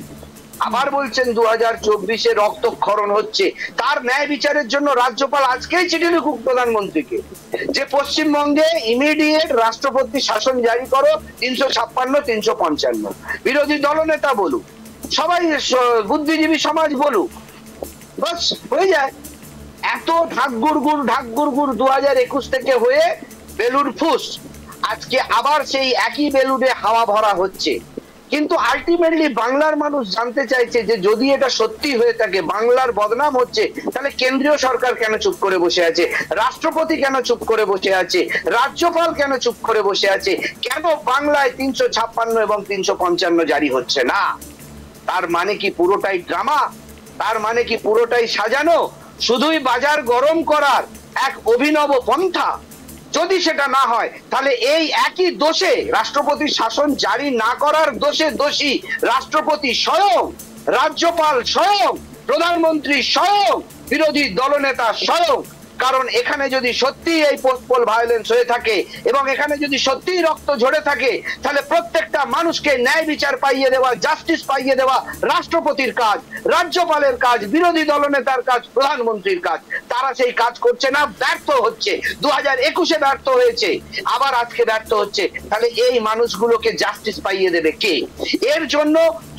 আবার বলছেন 2024-এ রক্তক্ষরণ হচ্ছে, তার ন্যায় বিচারের জন্য রাজ্যপাল আজকেই চিঠি লিখুক প্রধানমন্ত্রীকে যে পশ্চিমবঙ্গে ইমিডিয়েট রাষ্ট্রপতি শাসন জারি করো 356, 355। বিরোধী দলনেতা বলুক, সবাই বুদ্ধিজীবী সমাজ বলুক, বাস হয়ে যায়। এত ঢাকগুড়গুড় 2021 থেকে হয়ে বেলুর ফুস, আজকে আবার সেই একই বেলুনে হাওয়া ভরা হচ্ছে। কিন্তু আলটিমেটলি বাংলার মানুষ জানতে চাইছে যে যদি এটা সত্যি হয়ে থাকে, বাংলার বদনাম হচ্ছে, তাহলে কেন্দ্রীয় সরকার কেন চুপ করে বসে আছে? রাষ্ট্রপতি কেন চুপ করে বসে আছে? রাজ্যপাল কেন চুপ করে বসে আছে? কেন বাংলায় 356 এবং 355 জারি হচ্ছে না? তার মানে কি পুরোটাই ড্রামা? তার মানে কি পুরোটাই সাজানো, শুধুই বাজার গরম করার এক অভিনব পন্থা? যদি সেটা না হয়, তাহলে এই একই দোষে, রাষ্ট্রপতির শাসন জারি না করার দোষে দোষী রাষ্ট্রপতি স্বয়ং, রাজ্যপাল স্বয়ং, প্রধানমন্ত্রী স্বয়ং, বিরোধী দলনেতা স্বয়ং। কারণ এখানে যদি সত্যি এই পোস্টপোল ভায়োলেন্স হয়ে থাকে এবং এখানে যদি সত্যি রক্ত ঝরে থাকে, তাহলে প্রত্যেকটা মানুষকে ন্যায় বিচার পাইয়ে দেওয়া, জাস্টিস পাইয়ে দেওয়া রাষ্ট্রপতির কাজ, রাজ্যপালের কাজ, বিরোধী দলনেতার কাজ, প্রধানমন্ত্রীর কাজ। তারা সেই কাজ করছে না, ব্যর্থ হচ্ছে। 2021-এ ব্যর্থ হয়েছে, আবার আজকে ব্যর্থ হচ্ছে। তাহলে এই মানুষগুলোকে জাস্টিস পাইয়ে দেবে কে? এর জন্য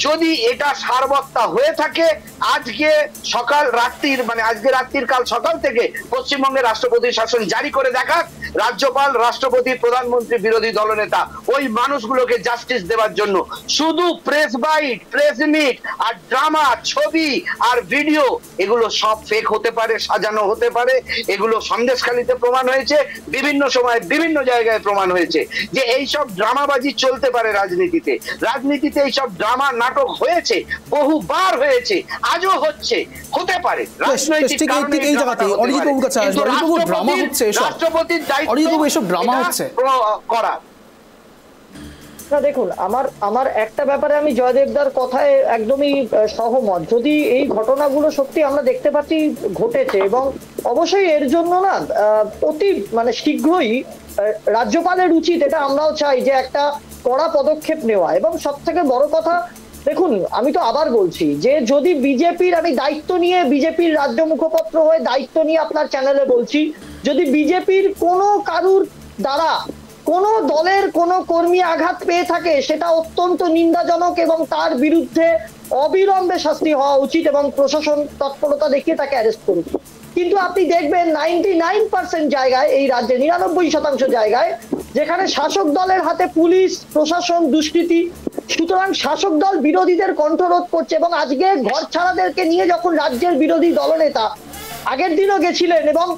যদি এটা সারবত্তা হয়ে থাকে, আজকে সকাল রাত্রির মানে আজকে রাত্রির কাল সকাল থেকে পশ্চিমবঙ্গে রাষ্ট্রপতি শাসন জারি করে দেখাক রাজ্যপাল, রাষ্ট্রপতি, প্রধানমন্ত্রী, বিরোধী দলনেতা, ওই মানুষগুলোকে জাস্টিস দেওয়ার জন্য। শুধু প্রেস বাইট, প্রেস মিট আর ড্রামা, ছবি আর ভিডিও, এগুলো সব ফেক হতে পারে, সাজানো হতে পারে। এগুলো সন্দেশখালীতে প্রমাণ হয়েছে, বিভিন্ন সময় বিভিন্ন জায়গায় প্রমাণ হয়েছে যে এইসব ড্রামাবাজি চলতে পারে রাজনীতিতে। রাজনীতিতে এইসব ড্রামা নাটক হয়েছে, বহুবার হয়েছে, আজও হচ্ছে, হতে পারে। রাজনৈতিক কারণে এই জায়গাতে
ড্রামা হচ্ছে,
রাষ্ট্রপতির
দায়িত্ব ড্রামা হচ্ছে
করা।
না দেখুন, আমার একটা ব্যাপারে আমি জয়দেবদার কথায় একদমই সহমত। যদি এই ঘটনাগুলো সত্যি আমরা দেখতে পাচ্ছি ঘটেছে, এবং অবশ্যই এর জন্য না অতি মানে শীঘ্রই রাজ্যপালের উচিত, এটা আমরাও চাই, যে একটা কড়া পদক্ষেপ নেওয়া। এবং সব থেকে বড় কথা, দেখুন আমি তো আবার বলছি যে যদি বিজেপির, আমি দায়িত্ব নিয়ে বিজেপির রাজ্য মুখপাত্র হয়ে দায়িত্ব নিয়ে আপনার চ্যানেলে বলছি, যদি বিজেপির কোনো কারুর দ্বারা কোনো দলের কোনো কর্মী আঘাত পেয়ে থাকে, সেটা অত্যন্ত নিন্দাজনক এবং তার বিরুদ্ধে অবিলম্বে শাস্তি হওয়া উচিত এবং প্রশাসন তৎপরতা দেখিয়ে তাকে অ্যারেস্ট করুক। কিন্তু আপনি দেখবেন 99% জায়গায়, এই রাজ্যে 99% জায়গায়, যেখানে শাসক দলের হাতে পুলিশ প্রশাসন দুষ্কৃতি, সুতরাং শাসক দল বিরোধীদের কণ্ঠরোধ করছে। এবং আজকে ঘর ছাড়াদেরকে নিয়ে যখন রাজ্যের বিরোধী দলনেতা আগের দিনও গেছিলেন এবং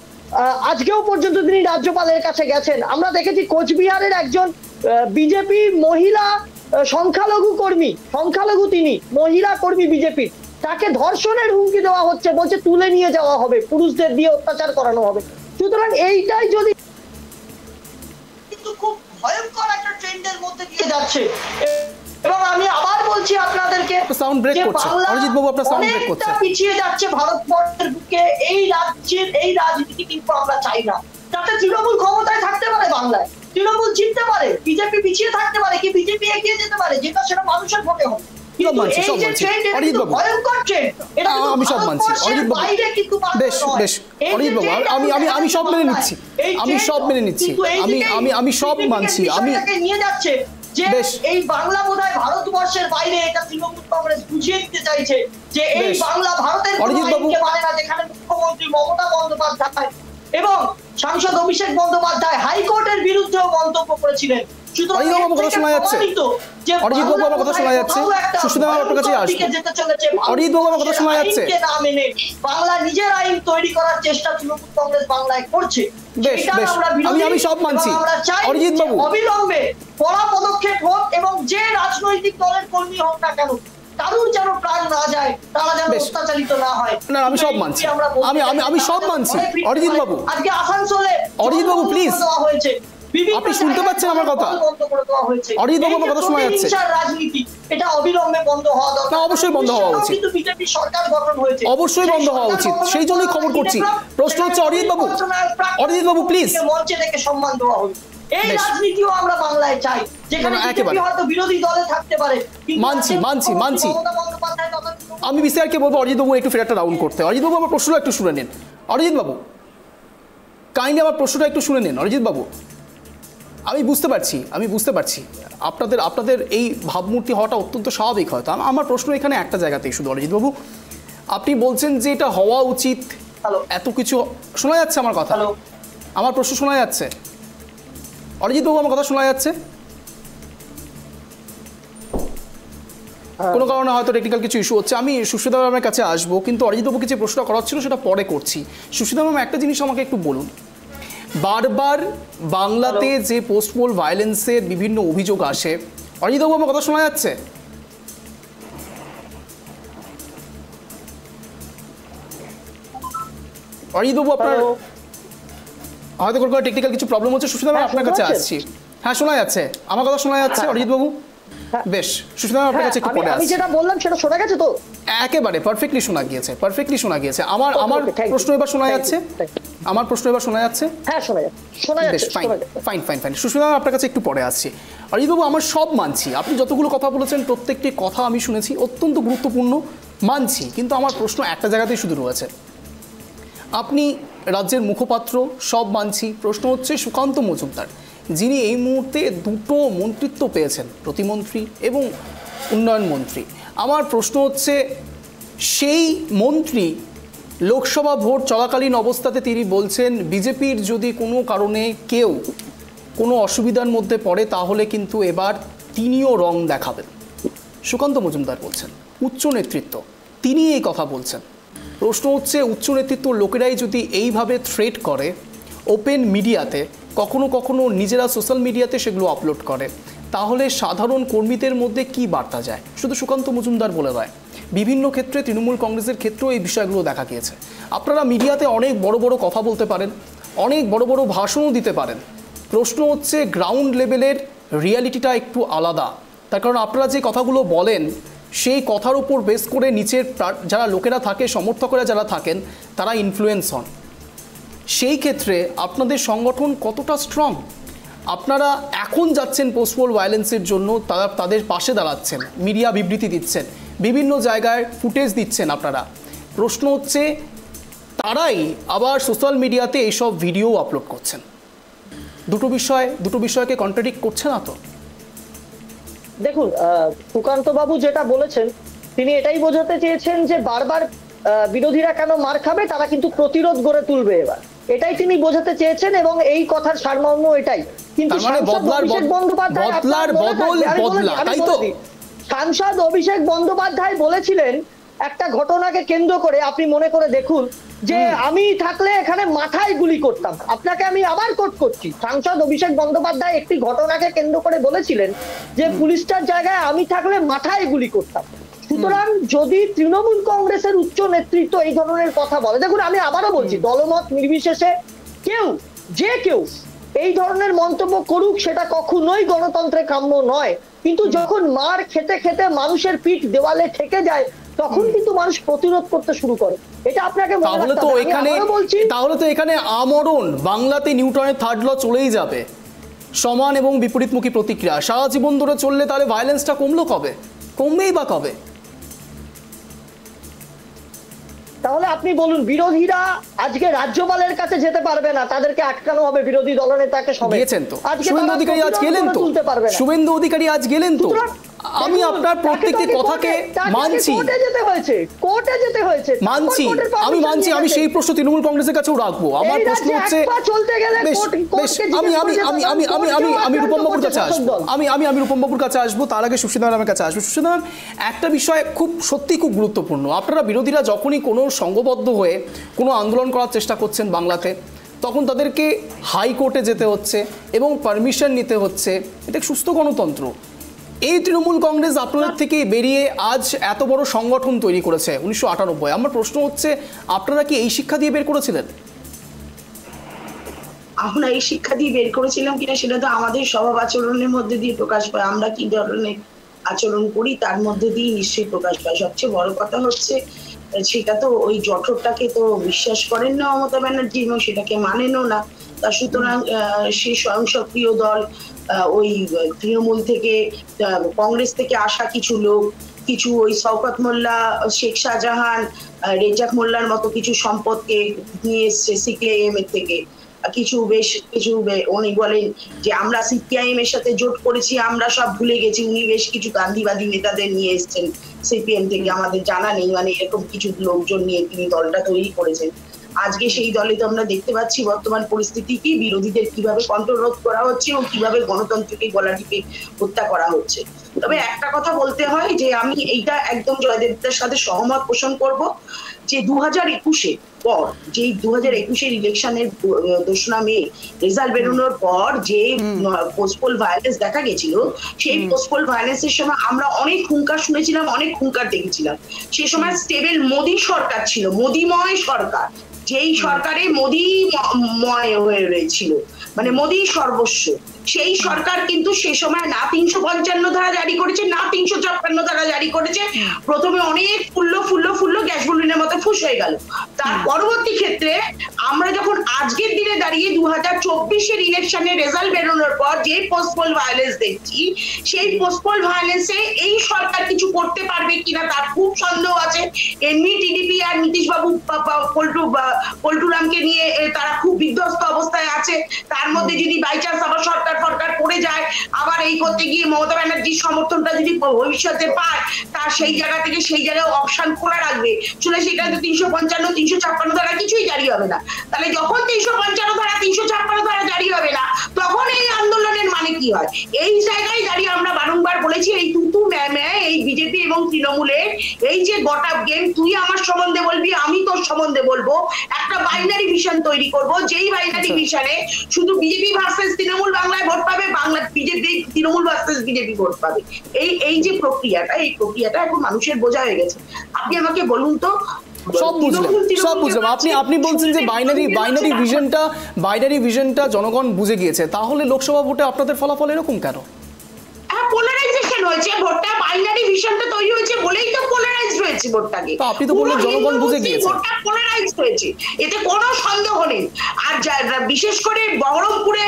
আজকেও পর্যন্ত তিনি রাজ্যপালের কাছে গেছেন, আমরা দেখেছি কোচবিহারের একজন বিজেপি মহিলা সংখ্যালঘু তিনি মহিলা কর্মী বিজেপির, তাকে ধর্ষণের হুমকি দেওয়া হচ্ছে, বলছে তুলে নিয়ে যাওয়া হবে, পুরুষদের দিয়ে অত্যাচার করানো হবে। সুতরাং এইটাই যদি খুব ভয়ঙ্কর একটা ট্রেন্ডের মধ্যে দিয়ে যাচ্ছে। এবং আমি আবার বলছি আপনাদেরকে,
সাউন্ড ব্রেক করছে অরিজিৎ বাবু, আপনার সাউন্ড ব্রেক করছে,
পিছিয়ে যাচ্ছে ভারতবর্ষের বুকে এই রাজ্যের এই রাজনীতি কিন্তু আমরা চাই না। তাতে তৃণমূল ক্ষমতায় থাকতে পারে, বাংলায় তৃণমূল জিততে পারে, বিজেপি পিছিয়ে থাকতে পারে, কি বিজেপি এগিয়ে যেতে পারে, যেটা সেটা মানুষের ভোটে হবে।
আমি সব মানছি অরিজিৎ বাবু, বেশ বেশ অরিজিৎ বাবু, আমি সব মেনে নিচ্ছি, আমি সব মেনে নিচ্ছি, আমি সব মানছি, আমি
নিয়ে যাচ্ছে যে
বেশ।
এই বাংলা বোধহয় ভারতবর্ষের বাইরে, এটা তৃণমূল কংগ্রেস বুঝিয়ে দিতে চাইছে যে এই
বেশ।
বাংলা ভারতের কোনো
অরিজিৎ বাবু।
আইনকে মানে না, যেখানে মুখ্যমন্ত্রী মমতা বন্দ্যোপাধ্যায় এবং সাংসদ অভিষেক বন্দ্যোপাধ্যায় হাইকোর্টের বিরুদ্ধেও মন্তব্য করেছিলেন। সুতরাং
অরিজিৎ বাবু,
এর
আমার কথা
থেকে
শোনা যাচ্ছে?
প্রমাণিত যে
অরিজিৎ বাবু, আমার কথা শোনা যাচ্ছে?
কোথাও একটা
সুস্মিতা ম্যাম, আপনার কাছেই আসবো।
দিকে যেতে চলেছে।
অরিজিৎ বাবু, আমার কথা শোনা যাচ্ছে?
আইনকে না মেনে বাংলা নিজের আইন তৈরি করার চেষ্টা তৃণমূল কংগ্রেস বাংলায় করছে।
বেশ,
সেটার
বেশ।
আমরা বিরোধী
আমি সব
এবং
মানছি।
আমরা চাই
অরিজিৎ
যে
বাবু।
অবিলম্বে কড়া পদক্ষেপ হোক এবং যে রাজনৈতিক দলের কর্মী হোক না কেন, কারুর যেন প্রাণ না যায়, তারা যেন
বেশ।
অত্যাচারিত না হয়।
না, আমি সব মানছি।
আমরা বলতে
আমি
চাই,
সব
তারা
মানছি।
ঘরে ফিরতে
অরিজিৎ
পারে।
বাবু।
আজকে আসানসোলে
অরিজিৎ বাবু,
জল
please।
বন্ধ দেওয়া হয়েছে। বিভিন্ন
আপনি শুনতে
জায়গায়
পাচ্ছেন আমার কথা?
জল বন্ধ করে দেওয়া হয়েছে।
অরিজিৎ বাবু,
এই
আমার
যে
কথা শোনা যাচ্ছে?
প্রতিহিংসার রাজনীতি, এটা অবিলম্বে বন্ধ হওয়া দরকার।
না, অবশ্যই বন্ধ হওয়া উচিত।
কিন্তু বিজেপি সরকার গঠন হয়েছে।
অবশ্যই বন্ধ হওয়া
সেই
উচিত।
সরকার
সেই জন্যই
গঠনের
খবর করছি।
পর
প্রশ্ন হচ্ছে, অরিজিৎ বাবু, অরিজিৎ বাবু, please।
মঞ্চে থেকে সম্মান দেওয়া হবে। এই
বেশ।
রাজনীতিও আমরা বাংলায় চাই, যেখানে
না,
বিজেপি
একেবারে।
হয়তো বিরোধী দলে থাকতে পারে, কিন্তু
মানছি,
রাজ্যের
মানছি,
মুখ্যমন্ত্রী
মানছি।
মমতা বন্দ্যোপাধ্যায় তথা
আমি বিসিআরকে বলবো অরিজিৎ বাবু একটু ফের একটা রাউন্ড করতে। অরিজিৎ বাবু, আমার প্রশ্নটা একটু শুনে নিন। অরিজিৎ বাবু, কাইন্ডলি আমার প্রশ্নটা একটু শুনে নিন। অরিজিৎ বাবু, আমি বুঝতে পারছি আপনাদের এই ভাবমূর্তি হওয়াটা অত্যন্ত স্বাভাবিক হয়তো। আমার প্রশ্ন এখানে একটা জায়গাতেই শুধু। অরিজিৎ বাবু, আপনি বলছেন যে এটা হওয়া উচিত,
হ্যালো
এত কিছু শোনা যাচ্ছে আমার কথা?
হ্যালো
আমার প্রশ্ন শোনা যাচ্ছে? অরিজিৎ বাবু, আমার কথা শোনা যাচ্ছে? কোনো কারণে হয়তো টেকনিক্যাল কিছু ইস্যু হচ্ছে। আমি সুস্মিতা ম্যামের কাছে আসবো, কিন্তু অরিজিৎ বাবুকে যে প্রশ্নটা করার ছিল সেটা পরে করছি। সুস্মিতা ম্যাম, একটা জিনিস আমাকে একটু বলুন। বারবার বাংলাতে যে পোস্ট পোল ভায়োলেন্সের বিভিন্ন অভিযোগ আসে, অরিজিৎ বাবু, আমার কথা শোনা যাচ্ছে? অরিজিৎ বাবু, আপনার
হ্যালো।
হয়তো কোনো টেকনিক্যাল কিছু প্রবলেম হচ্ছে। সুস্মিতা ম্যাম,
হ্যাঁ,
আপনার কাছে
শুনতে
আসছি। হ্যাঁ, শোনা যাচ্ছে। আমার কথা শোনা যাচ্ছে অরিজিৎ বাবু? বেশ, সুস্মিতা ম্যাম, আপনার কাছে একটু পরে
আমি
আসছি।
যেটা বললাম সেটা শোনা গেছে তো?
একেবারে পারফেক্টলি শোনা গিয়েছে। আমার
Okay, thank you.
প্রশ্ন এবার শোনা
Thank you,
যাচ্ছে?
thank you.
আমার প্রশ্ন এবার শোনা যাচ্ছে?
হ্যাঁ, শোনা যাচ্ছে,
বেশ, ফাইন। সুস্মিতা ম্যাম, আপনার কাছে একটু পরে আসছি। অরিজিৎ বাবু, আমার সব মানছি, আপনি যতগুলো কথা বলেছেন প্রত্যেকটি কথা আমি শুনেছি, অত্যন্ত গুরুত্বপূর্ণ, মানছি। কিন্তু আমার প্রশ্ন একটা জায়গাতেই শুধু রয়েছে। আপনি রাজ্যের মুখপাত্র, সব মানছি। প্রশ্ন হচ্ছে সুকান্ত মজুমদার, যিনি এই মুহূর্তে দুটো মন্ত্রিত্ব পেয়েছেন, প্রতিমন্ত্রী এবং উন্নয়ন মন্ত্রী। আমার প্রশ্ন হচ্ছে, সেই মন্ত্রী লোকসভা ভোট চলাকালীন অবস্থাতে তিনি বলছেন বিজেপির যদি কোনো কারণে কেউ কোনো অসুবিধার মধ্যে পড়ে তাহলে কিন্তু এবার তিনিও রং দেখাবেন। সুকান্ত মজুমদার বলছেন, উচ্চ নেতৃত্ব তিনি এই কথা বলছেন। প্রশ্ন হচ্ছে, উচ্চ নেতৃত্ব লোকেরাই যদি এইভাবে থ্রেট করে ওপেন মিডিয়াতে, কখনো কখনো নিজেরা সোশ্যাল মিডিয়াতে সেগুলো আপলোড করে, তাহলে সাধারণ কর্মীদের মধ্যে কি বার্তা যায়? শুধু সুকান্ত মজুমদার বলে নয়, বিভিন্ন ক্ষেত্রে তৃণমূল কংগ্রেসের ক্ষেত্রেও এই বিষয়গুলো দেখা গিয়েছে। আপনারা মিডিয়াতে অনেক বড় বড় কথা বলতে পারেন, অনেক বড় বড় ভাষণও দিতে পারেন। প্রশ্ন হচ্ছে, গ্রাউন্ড লেভেলের রিয়ালিটিটা একটু আলাদা। তার কারণ আপনারা যে কথাগুলো বলেন সেই কথার উপর বেস করে নিচের যারা লোকেরা থাকে, সমর্থকরা যারা থাকেন, তারা ইনফ্লুয়েন্স হন। সেই ক্ষেত্রে আপনাদের সংগঠন কতটা স্ট্রং? আপনারা এখন যাচ্ছেন পোস্ট পোল ভায়োলেন্সের জন্য, তারা তাদের পাশে দাঁড়াচ্ছেন, মিডিয়া বিবৃতি দিচ্ছেন, বিভিন্ন জায়গায় ফুটেজ দিচ্ছেন আপনারা। প্রশ্ন হচ্ছে, তারাই আবার সোশ্যাল মিডিয়াতে এইসব ভিডিও আপলোড করছেন। দুটো বিষয়কে কন্ট্রাডিক্ট করছে না তো?
দেখুন, সুকান্ত বাবু যেটা বলেছেন, তিনি এটাই বোঝাতে চেয়েছেন যে বারবার বিরোধীরা কেন মার খাবে, তারা কিন্তু প্রতিরোধ গড়ে তুলবে এবার, এটাই তিনি বোঝাতে চেয়েছেন এবং এই কথার সারমর্ম এটাই। কিন্তু সাংসদ অভিষেক বন্দ্যোপাধ্যায় বলেছিলেন একটা ঘটনাকে কেন্দ্র করে, আপনি মনে করে দেখুন, যে আমি থাকলে এখানে মাথায় গুলি করতাম। আপনাকে আমি আবার কোট করছি, সাংসদ অভিষেক বন্দ্যোপাধ্যায় একটি ঘটনাকে কেন্দ্র করে বলেছিলেন যে পুলিশটার জায়গায় আমি থাকলে মাথায় গুলি করতাম। সুতরাং যদি তৃণমূল কংগ্রেসের উচ্চ নেতৃত্ব এই ধরনের কথা বলে, দেখুন আমি আবারও বলছি, দলমত নির্বিশেষে যে কেউ এই ধরনের মন্তব্য করুক, সেটা কখনোই গণতন্ত্রে কাম্য নয়। কিন্তু যখন মার খেতে খেতে মানুষের পিঠ দেওয়ালে ঠেকে যায়, তখন কিন্তু মানুষ প্রতিরোধ করতে শুরু করে। এটা আপনাকে
তাহলে তো এখানে আমরণ, বাংলাতে নিউটনের থার্ড ল চলেই যাবে, সমান এবং বিপরীতমুখী প্রতিক্রিয়া সারা জীবন ধরে চললে তাহলে ভায়োলেন্সটা কমলো কবে? কমবেই বা কবে?
তাহলে আপনি বলুন, বিরোধীরা আজকে রাজ্যপালের কাছে যেতে পারবে না, তাদেরকে আটকানো হবে বিরোধী দলনেতাকে সবাই
গিয়েছেন তো
আজকে
শুভেন্দু
তারা
অধিকারী আজ গেলেন তো
তুলতে পারবে না।
শুভেন্দু অধিকারী আজ গেলেন তো
সুতরাং
আমি আপনার প্রত্যেকটি কথাকে মানছি
কোর্টে যেতে হয়েছে
মানছি আমি মানছি আমি সেই প্রশ্ন তৃণমূল কংগ্রেসের কাছেও রাখবো আমার প্রশ্ন হচ্ছে
চলতে গেলে
আমি রূপম বাবুর কাছে আসবো আমি রূপম বাবুর কাছে আসবো তার আগে সুশীল ম্যামের কাছে আসবো। সুশীল ম্যাম, একটা বিষয় সত্যি খুব গুরুত্বপূর্ণ, আপনারা বিরোধীরা যখনই কোনো সংঘবদ্ধ হয়ে কোনো আন্দোলন করার চেষ্টা করছেন বাংলাতে, তখন তাদেরকে হাইকোর্টে যেতে হচ্ছে এবং পারমিশন নিতে হচ্ছে, এটা সুস্থ গণতন্ত্র। এই তৃণমূল কংগ্রেস আপনাদের থেকে বেরিয়ে আজ এত বড় সংগঠন তৈরি করেছে 1998। আমার প্রশ্ন হচ্ছে, আপনারা কি এই শিক্ষা দিয়ে বের করেছিলেন?
আমরা এই শিক্ষা দিয়ে বের করেছিলাম কিনা সেটা তো আমাদের স্বভাব আচরণের মধ্যে দিয়ে প্রকাশ পায়, আমরা কি ধরনের আচরণ করি তার মধ্যে দিয়ে নিশ্চয়ই প্রকাশ পায়। সবচেয়ে বড় কথা হচ্ছে সেটা তো ওই জঠরটাকে তো বিশ্বাস করেন না মমতা ব্যানার্জি এবং সেটাকে মানেনও না। তা সুতরাং সেই স্বয়ংসক্রিয় দল, ওই তৃণমূল থেকে কংগ্রেস থেকে আসা কিছু লোক, কিছু ওই শওকত মোল্লা, শেখ শাহজাহান, রেজাক মোল্লার মতো কিছু সম্পদকে নিয়ে এসছে সিপিআইএম এর থেকে। বেশ কিছু উনি বলেন যে আমরা সিপিআইএম এর সাথে জোট করেছি, আমরা সব ভুলে গেছি। উনি বেশ কিছু গান্ধীবাদী নেতাদের নিয়ে এসেছেন সিপিএম থেকে, আমাদের জানা নেই, মানে এরকম কিছু লোকজন নিয়ে তিনি দলটা তৈরি করেছেন। আজকে সেই দলে তো আমরা দেখতে পাচ্ছি বর্তমান পরিস্থিতি কি, বিরোধীদের কিভাবে কন্ট্রোল করা হচ্ছে এবং কিভাবে গণতন্ত্রকে গলা টিপে হত্যা করা হচ্ছে। তবে একটা কথা বলতে হয় যে আমি এইটা একদম জয়দেবদার সাথে সহমত পোষণ করব যে 2021-এ পর, যে 2021-এর ইলেকশনের 2রা মে রেজাল্ট বেরোনোর পর যে পোস্টপোল ভায়োলেন্স দেখা গেছিল, সেই পোস্টপোল ভায়োলেন্সের সময় আমরা অনেক হুঙ্কার শুনেছিলাম, অনেক হুঙ্কার দেখেছিলাম। সে সময় স্টেবল মোদী সরকার ছিল, মোদীময় সরকার, যেই সরকারে মোদীময় হয়ে রয়েছিল, মানে মোদী সর্বস্ব। সেই সরকার কিন্তু সে সময় না 355 ধারা জারি করেছে, না 356 ধারা জারি করেছে। প্রথমে অনেক ফুল্ল গ্যাস বেলুনের মতো ফুস হয়ে গেল। তার পরবর্তী ক্ষেত্রে আমরা যখন আজকের দিনে দাঁড়িয়ে 2024-এর ইলেকশনের রেজাল্ট বেরোনোর পর যে পোস্টপোল ভায়োলেন্স দেখছি, সেই পোস্টপোল ভায়োলেন্সে এই সরকার কিছু করতে পারবে কিনা তার খুব সন্দেহ আছে। এমনি টিডিপি আর নীতিশ বাবু পল্টুরামকে নিয়ে তারা খুব বিধ্বস্ত অবস্থায় আছে। তার মধ্যে যদি বাই চান্স আবার সরকার পড়ে যায়, আবার এই করতে গিয়ে মমতা ব্যানার্জির সমর্থনটা যদি ভবিষ্যতে পায়, তার সেই জায়গা থেকে সেই জায়গায় অপশন খোলা রাখবে। শুনে সেটা তো 355, 356 ধারা কিছুই জারি হবে না। তাহলে যখন 355 ধারা, 356 ধারা জারি হবে না, তখন এই আন্দোলনের মানে কি হয়? এই জায়গায় দাঁড়িয়ে আমরা বারংবার বলেছি, এই তুতু ম্যামে এই বিজেপি এবং তৃণমূলের এই যে গটা গেম, তুই আমার সম্বন্ধে বলবি, আমি তোর সম্বন্ধে বলবো, একটা বাইনারি ভিশন তৈরি করব, যেই বাইনারি ভিশনে শুধু বিজেপি ভার্সেস তৃণমূল বাংলায় ভোট পাবে, Bangla BJP Trinamool versus BJP vote পাবে। এই যে প্রক্রিয়াটা এখন মানুষের বোঝা হয়ে গেছে। আপনি আমাকে বলুন তো,
সব বুঝলাম আপনি বলছেন যে বাইনারি ভিশনটা জনগণ বুঝে গিয়েছে, তাহলে লোকসভা ভোটে আপনাদের ফলাফল এরকম কেন?
পোলারাইজেশন হয়েছে, ভোটটা বাইনারি ভিশনটা তৈরি হয়েছে বলেই তো পোলারাইজড হয়েছে ভোটটাকে।
তো আপনি তো বললেন জনগণ বুঝে গিয়েছে,
ভোটটা পোলারাইজড হয়েছে, এতে কোনো সন্দেহ নেই। আর বিশেষ করে বহরমপুরে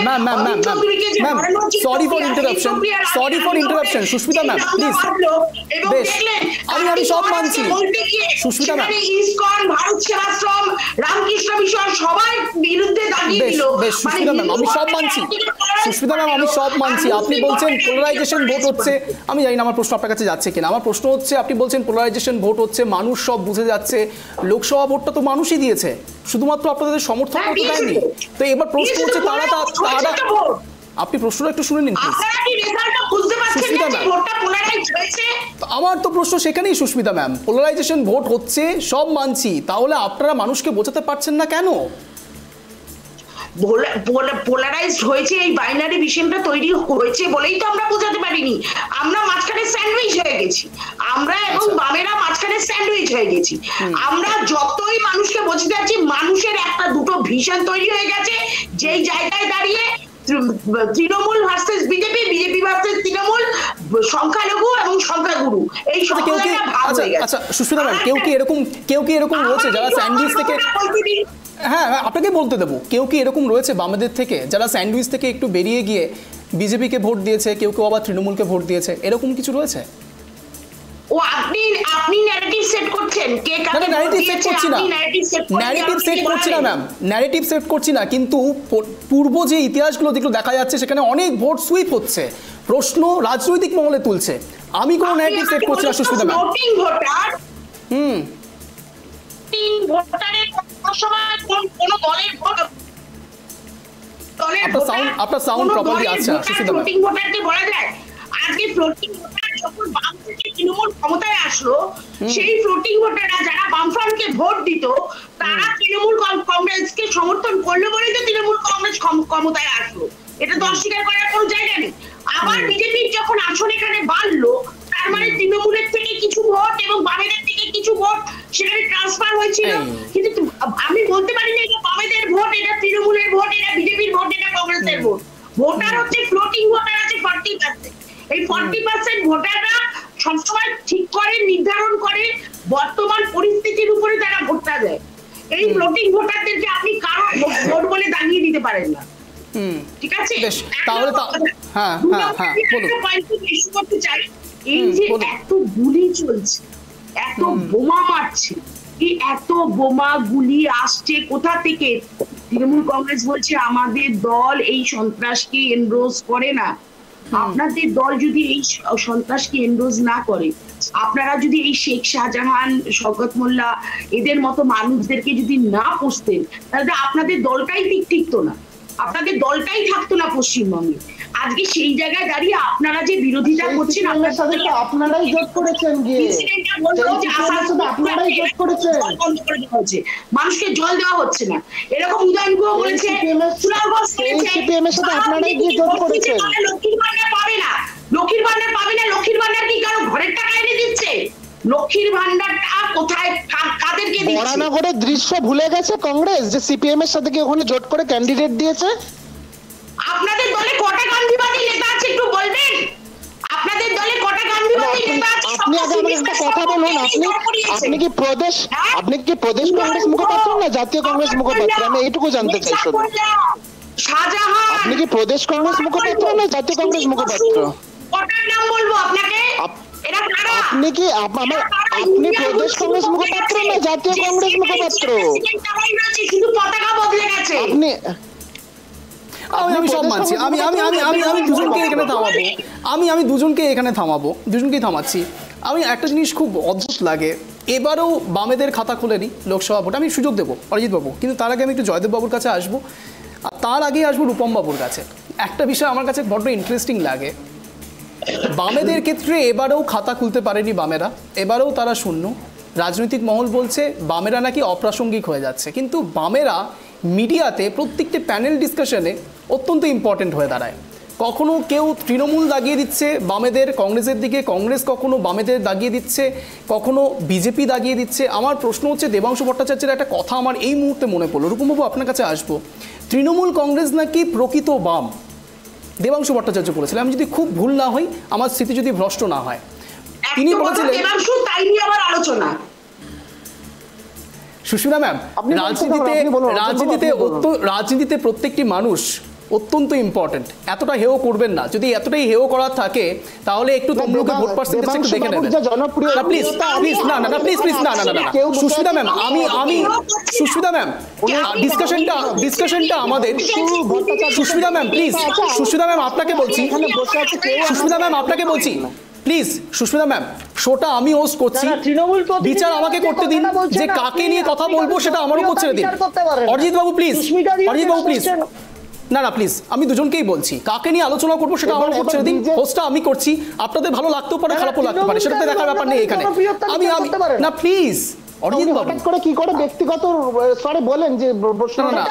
sorry for interruption Susmita ma'am please. বেশ, আমি সব মানছি Susmita ma'am,
ISKCON, Bharat Sevashram, Ramakrishna Mission সবাই বিরুদ্ধে দাঁড়িয়ে দিল।
বেশ সুস্মিতা ম্যাম, আমি সব মানছি। আপনি বলছেন পোলারাইজেশন ভোট হচ্ছে, আমি জানি না আমার প্রশ্ন আপনার কাছে যাচ্ছে কিনা। আমার প্রশ্ন হচ্ছে, আপনি বলছেন পোলারাইজেশন ভোট হচ্ছে, মানুষ সব বুঝে যাচ্ছে। লোকসভা ভোটটা তো মানুষই দিয়েছে, শুধুমাত্র আপনাদের সমর্থন তো দেয়নি। তো এবার প্রশ্ন হচ্ছে তারা আপনি প্রশ্নটা একটু শুনে নিন সুস্মিতা ম্যাম। আমার তো প্রশ্ন সেখানেই সুস্মিতা ম্যাম, পোলারাইজেশন ভোট হচ্ছে সব মানছি, তাহলে আপনারা মানুষকে বোঝাতে পারছেন না কেন?
পোলারাইজড হয়েছে, এই বাইনারি ভিশনটা তৈরি হয়েছে বলেই তো আমরা বোঝাতে পারিনি। আমরা মাঝখানে স্যান্ডউইচ হয়ে গেছি, আমরা এবং বামেরা মাঝখানে স্যান্ডউইচ হয়ে গেছি। আমরা যতই মানুষকে বোঝাতে যাচ্ছি, মানুষের একটা দুটো ভিশন তৈরি হয়ে গেছে, যেই জায়গায় দাঁড়িয়ে Trinamool versus BJP, BJP versus Trinamool, সংখ্যালঘু এবং সংখ্যাগুরু, এই সংখ্যাটা ভাগ হয়ে গেছে।
আচ্ছা সুস্মিতা ম্যাম, কেউ কি এরকম রয়েছে যারা স্যান্ডউইচ থেকে, হ্যাঁ আপনাকে বলতে দেবো, কেউ কি এরকম রয়েছে বামেদের থেকে যারা স্যান্ডউইচ থেকে একটু বেরিয়ে গিয়ে বিজেপিকে ভোট দিয়েছে, কেউ আবার তৃণমূলকে ভোট দিয়েছে, এরকম কিছু রয়েছে?
ও আপনি ন্যারেটিভ সেট করছেন, কে
না
কাকে
ন্যারেটিভ সেট করছি না, ন্যারেটিভ সেট করছি না ম্যাম, ন্যারেটিভ সেট করছি না, কিন্তু পূর্ব যে ইতিহাসগুলো যেগুলো দেখা যাচ্ছে সেখানে অনেক ভোট সুইপ হচ্ছে, প্রশ্ন রাজনৈতিক মহলে তুলছে। আমি কোনো ন্যারেটিভ সেট করছি না সুস্মিতা ম্যাম।
ফ্লোটিং ভোটার, ভোটারের কোনো সময় কোন দলের ভোট,
আপনার সাউন্ড প্রপারলি আছে সুস্মিতা ম্যাম।
ফ্লোটিং ভোটারকে বলা যায়? আজকে ফ্লোটিং ভোটার যখন বাম থেকে তৃণমূল ক্ষমতায় আসলো, সেই ফ্লোটিং ভোটাররা যারা বামফ্রন্টকে ভোট দিত, তারা তৃণমূল কংগ্রেসকে সমর্থন করলো বলেই তো তৃণমূল কংগ্রেস ক্ষমতায় আসলো, এটা তো অস্বীকার করার কোনো জায়গা নেই। আবার বিজেপির যখন আসন এখানে বাড়লো, তার মানে তৃণমূলের থেকে কিছু ভোট এবং বামেদের থেকে কিছু ভোট সেখানে ট্রান্সফার হয়েছিল। কিন্তু আমি বলতে পারি না এটা বামেদের ভোট, এটা তৃণমূলের ভোট, এটা বিজেপির ভোট, এটা কংগ্রেসের ভোট। ভোটার হচ্ছে ফ্লোটিং ভোটার আছে 40%। এই 40% ভোটাররা সবসময় ঠিক করে, নির্ধারণ করে বর্তমান পরিস্থিতির উপরে তারা ভোটটা দেয়। এই ফ্লোটিং ভোটারদেরকে আপনি কারো ভোট বলে দাঁড়িয়ে দিতে পারেন না। ঠিক আছে,
তাহলে হ্যাঁ
করতে চাই, এই যে এত গুলি চলছে, এত বোমা মারছে, এই এত বোমা গুলি আসছে কোথা থেকে? তৃণমূল কংগ্রেস বলছে আমাদের দল এই সন্ত্রাসকে এনরোজ করে না। আপনাদের দল যদি এই সন্ত্রাসকে এনরোজ না করে, আপনারা যদি এই শেখ শাহজাহান, শওকত মোল্লা এদের মতো মানুষদেরকে যদি না পুষতেন, তাহলে আপনাদের দলটাই টিকতো না, আপনাদের দলটাই থাকতো না পশ্চিমবঙ্গে। আজকে সেই জায়গায় দাঁড়িয়ে আপনারা যে বিরোধিতা করছেন,
আপনারাই জোট করেছেন,
মানুষকে জল দেওয়া হচ্ছে না, এরকম উদয়ন গুহ বলেছে, লক্ষ্মীর ভান্ডার পাবে না, লক্ষ্মীর ভান্ডার পাবে না। লক্ষ্মীর ভান্ডার কি কারো ঘরের টাকা এনে দিচ্ছে? লক্ষ্মীর ভান্ডারটা কোথায়, কাদেরকে দিচ্ছে?
বরানগরের দৃশ্য ভুলে গেছে কংগ্রেস, যে সিপিএম এর সাথে কি ওখানে জোট করে ক্যান্ডিডেট দিয়েছে?
আপনাদের দলে কটা গান্ধীবাদী নেতা আছে একটু বলবেন? আপনাদের দলে কটা গান্ধীবাদী নেতা আছে?
আপনি আগে আমাকে একটা কথা বলুন, আপনি কি প্রদেশ কংগ্রেস মুখপাত্র না জাতীয় কংগ্রেস মুখপাত্র? আমি এইটুকু জানতে চাই শুধু।
শাহজাহান,
আপনি কি প্রদেশ কংগ্রেস মুখপাত্র না জাতীয় কংগ্রেস মুখপাত্র?
কটার নাম বলবো আপনাকে?
আপনি কি আপনি প্রদেশ কংগ্রেস মুখপাত্র না জাতীয় কংগ্রেস মুখপাত্র?
শুধু পতাকা বদলে গেছে।
আমি সব মানছি, আমি দুজনকে এখানে থামাবো, আমি দুজনকেই থামাচ্ছি। আমি একটা জিনিস খুব অদ্ভুত লাগে, এবারেও বামেদের খাতা খোলেনি লোকসভা ভোট। আমি সুযোগ দেবো অরিজিৎ বাবু, কিন্তু তার আগে আমি একটু জয়দেব বাবুর কাছে আসবো, আর তার আগে আসবো রূপম বাবুর কাছে। একটা বিষয় আমার কাছে বড্ড ইন্টারেস্টিং লাগে, বামেদের ক্ষেত্রে এবারেও খাতা খুলতে পারেনি বামেরা, এবারেও তারা শূন্য। রাজনৈতিক মহল বলছে বামেরা নাকি অপ্রাসঙ্গিক হয়ে যাচ্ছে, কিন্তু বামেরা মিডিয়াতে প্রত্যেকটি প্যানেল ডিসকাশনে অত্যন্ত ইম্পর্টেন্ট হয়ে দাঁড়ায়। কখনো কেউ তৃণমূল দাগিয়ে দিচ্ছে বামেদের কংগ্রেসের দিকে, কংগ্রেস কখনো বামেদের দাগিয়ে দিচ্ছে, কখনো বিজেপি দাগিয়ে দিচ্ছে। আমার প্রশ্ন হচ্ছে, দেবাংশু ভট্টাচার্যের একটা কথা আমার এই মুহূর্তে মনে পড়লো, রূপমবাবু আপনার কাছে আসবো। তৃণমূল কংগ্রেস নাকি প্রকৃত বাম, দেবাংশু ভট্টাচার্য বলেছিলেন, আমি যদি খুব ভুল না হই, আমার স্মৃতি যদি ভ্রষ্ট না হয়, তিনি বলেছিলেন। সুস্মিতা ম্যাম, রাজনীতিতে প্রত্যেকটি মানুষ অত্যন্ত ইম্পর্টেন্ট, এতটা হেও করবেন না। যদি এতটাই হেও করার থাকে তাহলে একটু তমলুকে ভোট পার্সেন্টেজ একটু দেখে নেবেন না প্লিজ, প্লিজ না। সুস্মিতা ম্যাম, আমি সুস্মিতা ম্যাম, ডিসকাশনটা আমাদের। Susmita ma'am please, Susmita ma'am আপনাকে বলছি, প্লিজ সুস্মিতা ম্যাম, শোটা আমি হোস্ট করছি, বিচার আমাকে করতে দিন, যে কাকে নিয়ে কথা বলবো সেটা আমার উপর ছেড়ে দিন। অরিজিৎ বাবু প্লিজ, না প্লিজ, আমি দুজনকেই বলছি, কাকে নিয়ে আলোচনা করবো সেটা আমার উপর ছেড়ে দিন। হোস্টটা আমি করছি, আপনাদের ভালো লাগতেও পারে, খারাপও লাগতে পারে, সেটাতে দেখার ব্যাপার নেই এখানে। না প্লিজ অরিজিৎ বাবু,
কি করে ব্যক্তিগত স্তরে বলেন যে
না,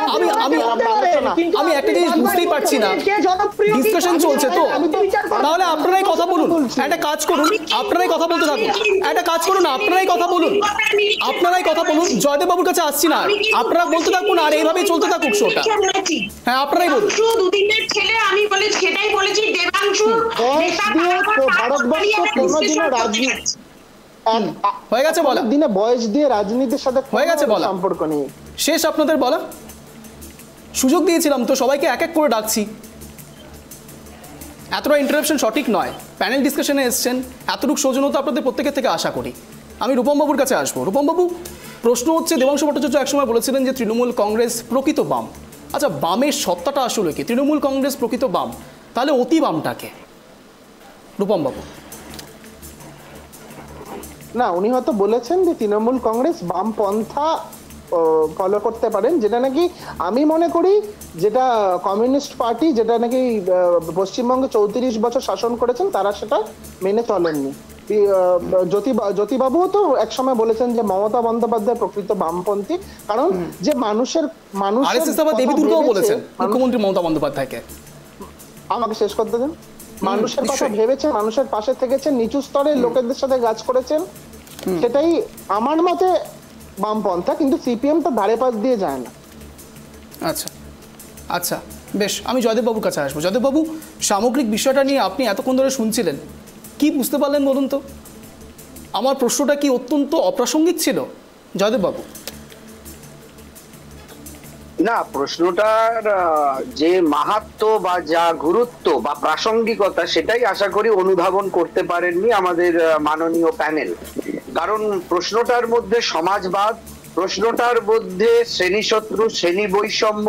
আমি একটা জিনিস বুঝতেই পারছি না, ডিসকাশন চলছে তো, তাহলে আপনারাই কথা বলুন। একটা কাজ করুন, আপনারাই কথা বলতে থাকুন, আপনারাই কথা বলুন। জয়দেব বাবুর কাছে আসছি না, আপনারা বলতে থাকুন, আর এইভাবেই চলতে থাকুক শোটা। হ্যাঁ আপনারাই বলুন।
দুদিনের ছেলে আমি সেটাই বলেছি, দেবাংশু
ভারতবর্ষ কোনোদিনও রাজনীতি
হয়ে গেছে বলা,
দিনে বয়স দিয়ে রাজনীতির সাথে
হয়ে গেছে বলা,
সম্পর্ক নেই।
শেষ আপনাদের বলা, সুযোগ দিয়েছিলাম তো, সবাইকে এক এক করে ডাকছি। এতটা ইন্টারাপশন সঠিক নয়। প্যানেল ডিসকাশনে এসছেন, এতটুকু সৌজন্যতা আপনাদের প্রত্যেকের থেকে আশা করি। আমি রূপমবাবুর কাছে আসবো। রূপমবাবু, প্রশ্ন হচ্ছে, দেবাংশু ভট্টাচার্য একসময় বলেছিলেন যে তৃণমূল কংগ্রেস প্রকৃত বাম। আচ্ছা, বামের সত্তাটা আসলে কি? তৃণমূল কংগ্রেস প্রকৃত বাম, তাহলে অতি বামটাকে? রূপমবাবু।
না, উনি হয়তো বলেছেন যে তৃণমূল কংগ্রেস বামপন্থা ফলো করতে পারেন, যেটা নাকি আমি মনে করি যেটা কমিউনিস্ট পার্টি, যেটা নাকি পশ্চিমবঙ্গে 34 বছর শাসন করেছেন, তারা সেটা মেনে চলেননি। জ্যোতিবাবুও তো একসময় বলেছেন যে মমতা বন্দ্যোপাধ্যায় প্রকৃত বামপন্থী, কারণ যে মানুষের
দেবী দুর্গাও বলেছেন মুখ্যমন্ত্রী মমতা বন্দ্যোপাধ্যায়কে।
আমাকে শেষ করতে দেন। মানুষের কথা ভেবেছেন, মানুষের পাশে থেকেছেন, নিচু স্তরের লোকেদের সাথে কাজ করেছেন, সেটাই আমার মতে বামপন্থা। কিন্তু সিপিএম তো ধারে পাশ দিয়ে যায় না।
আচ্ছা আচ্ছা, বেশ, আমি জয়দেববাবুর কাছে আসবো। জয়দেববাবু, সামগ্রিক বিষয়টা নিয়ে আপনি এতক্ষণ ধরে শুনছিলেন, কি বুঝতে পারলেন বলুন তো? আমার প্রশ্নটা কি অত্যন্ত অপ্রাসঙ্গিক ছিল জয়দেববাবু?
না, প্রশ্নটার যে মাহাত্ম্য বা যা গুরুত্ব বা প্রাসঙ্গিকতা, সেটাই আশা করি অনুধাবন করতে পারেননি আমাদের মাননীয় প্যানেল। কারণ প্রশ্নটার মধ্যে সমাজবাদ, প্রশ্নটার মধ্যে শ্রেণীশত্রু, শ্রেণী বৈষম্য,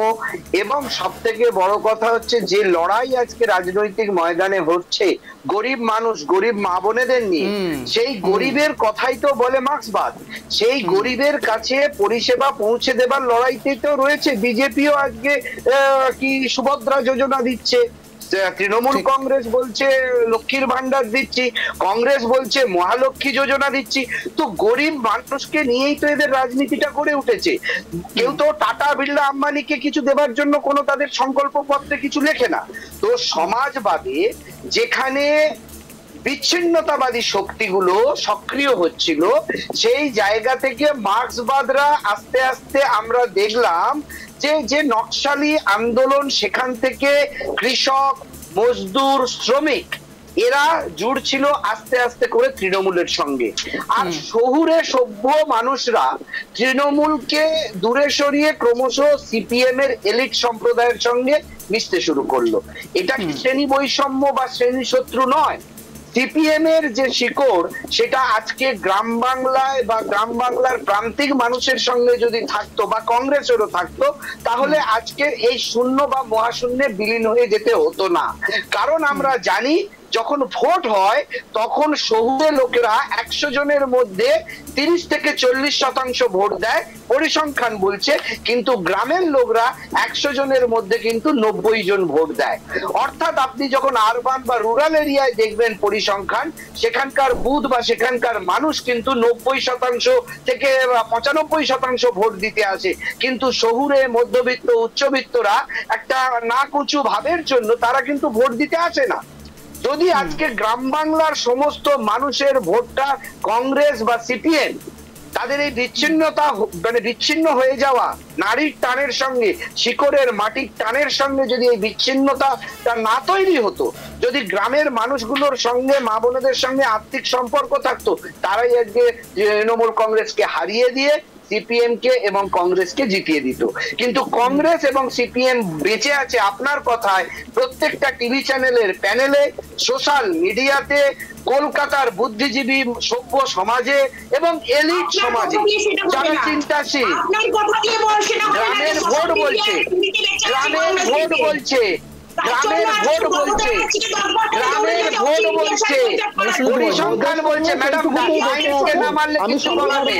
এবং সব থেকে বড় কথা হচ্ছে যে লড়াই আজকে রাজনৈতিক ময়দানে হচ্ছে গরিব মানুষ, গরিব মা বোনেদের নিয়ে, সেই গরিবের কথাই তো বলে মার্ক্সবাদ। সেই গরিবের কাছে পরিষেবা পৌঁছে দেবার লড়াইতেই তো রয়েছে। বিজেপিও আজকে কি সুভদ্রা যোজনা দিচ্ছে, তৃণমূল কংগ্রেস বলছে লক্ষ্মীর ভান্ডার দিচ্ছি, কংগ্রেস বলছে মহালক্ষ্মী যোজনা দিচ্ছি। তো গরিব মানুষকে নিয়েই তো এদের রাজনীতিটা করে উঠেছে। কেউ তো টাটা বিড়লা আম্বানিকে কিছু দেবার জন্য কোনো তাদের সংকল্প পত্রে কিছু লেখে না। তো সমাজবাদে যেখানে বিচ্ছিন্নতাবাদী শক্তিগুলো সক্রিয় হচ্ছিল, সেই জায়গা থেকে মার্ক্সবাদরা আস্তে আস্তে আমরা দেখলাম যে নকশালি আন্দোলন, সেখান থেকে কৃষক, মজদুর, শ্রমিক এরা জুড়ছিল আস্তে আস্তে করে তৃণমূলের সঙ্গে। আর শহুরে সভ্য মানুষরা তৃণমূলকে দূরে সরিয়ে ক্রমশ সিপিএম এর এলিট সম্প্রদায়ের সঙ্গে মিশতে শুরু করলো। এটা কি শ্রেণী বৈষম্য বা শ্রেণী শত্রু নয়? সিপিএম এর যে শিকড়, সেটা আজকে গ্রাম বাংলায় বা গ্রাম বাংলার প্রান্তিক মানুষের সঙ্গে যদি থাকতো বা কংগ্রেসেরও থাকতো, তাহলে আজকে এই শূন্য বা মহাশূন্যে বিলীন হয়ে যেতে হতো না। কারণ আমরা জানি যখন ভোট হয় তখন শহুরে লোকেরা 100 জনের মধ্যে 30 থেকে 40% ভোট দেয়, পরিসংখ্যান বলছে। কিন্তু গ্রামের লোকরা 100 জনের মধ্যে কিন্তু 90 জন ভোট দেয়। অর্থাৎ আপনি যখন আরবান বা রুরাল এরিয়ায় দেখবেন পরিসংখ্যান, সেখানকার বুথ বা সেখানকার মানুষ কিন্তু 90% থেকে 95% ভোট দিতে আসে। কিন্তু শহুরে মধ্যবিত্ত উচ্চবিত্তরা একটা নাকুচু ভাবের জন্য তারা কিন্তু ভোট দিতে আসে না। যদি আজকে গ্রাম বাংলার সমস্ত মানুষের ভোটটা কংগ্রেস বা সিপিএম, তাদের এই বিচ্ছিন্নতা মানে বিচ্ছিন্ন হয়ে যাওয়া, নারীর টানের সঙ্গে, শিকড়ের মাটির টানের সঙ্গে যদি এই বিচ্ছিন্নতাটা না তৈরি হতো, যদি গ্রামের মানুষগুলোর সঙ্গে, মা বোনেদের সঙ্গে আর্থিক সম্পর্ক থাকতো, তারাই আজকে তৃণমূল কংগ্রেসকে হারিয়ে দিয়ে সিপিএম কে এবং কংগ্রেসকে জিতিয়ে দিত। কিন্তু কংগ্রেস এবং সিপিএম বেঁচে আছে আপনার কথায় প্রত্যেকটা টিভি চ্যানেলের প্যানেলে, সোশ্যাল মিডিয়াতে, কলকাতার বুদ্ধিজীবী সভ্য সমাজে এবং এলিট সমাজে যারা চিন্তাশীল। গ্রামের ভোট বলছে, গ্রামের ভোট বলছে, গ্রামের ভোট বলছে, গ্রামের ভোট বলছে, পরিসংখ্যান বলছে। ম্যাডাম, সায়েন্সকে না মানলে কিছু বলাবে।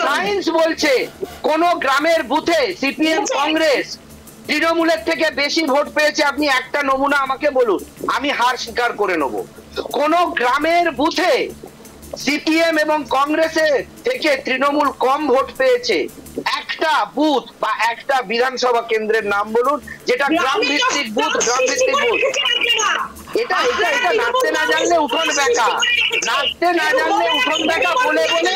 সায়েন্স বলছে কোন গ্রামের বুথে সিপিএম কংগ্রেস তৃণমূলের থেকে বেশি ভোট পেয়েছে। আপনি একটা নমুনা আমাকে বলুন, আমি হার স্বীকার করে নেব। কোন গ্রামের বুথে সিপিএম এবং কংগ্রেসের থেকে তৃণমূল কম ভোট পেয়েছে? একটা বুথ বা একটা বিধানসভা কেন্দ্রের নাম বলুন যেটা গ্রাম ভিত্তিক বুথ, গ্রাম ভিত্তিক বুথ। এটা এটা এটা নাচতে না জানলে উঠোন বেঁকা, নাচতে না জানলে উঠোন বেঁকা বলে বলে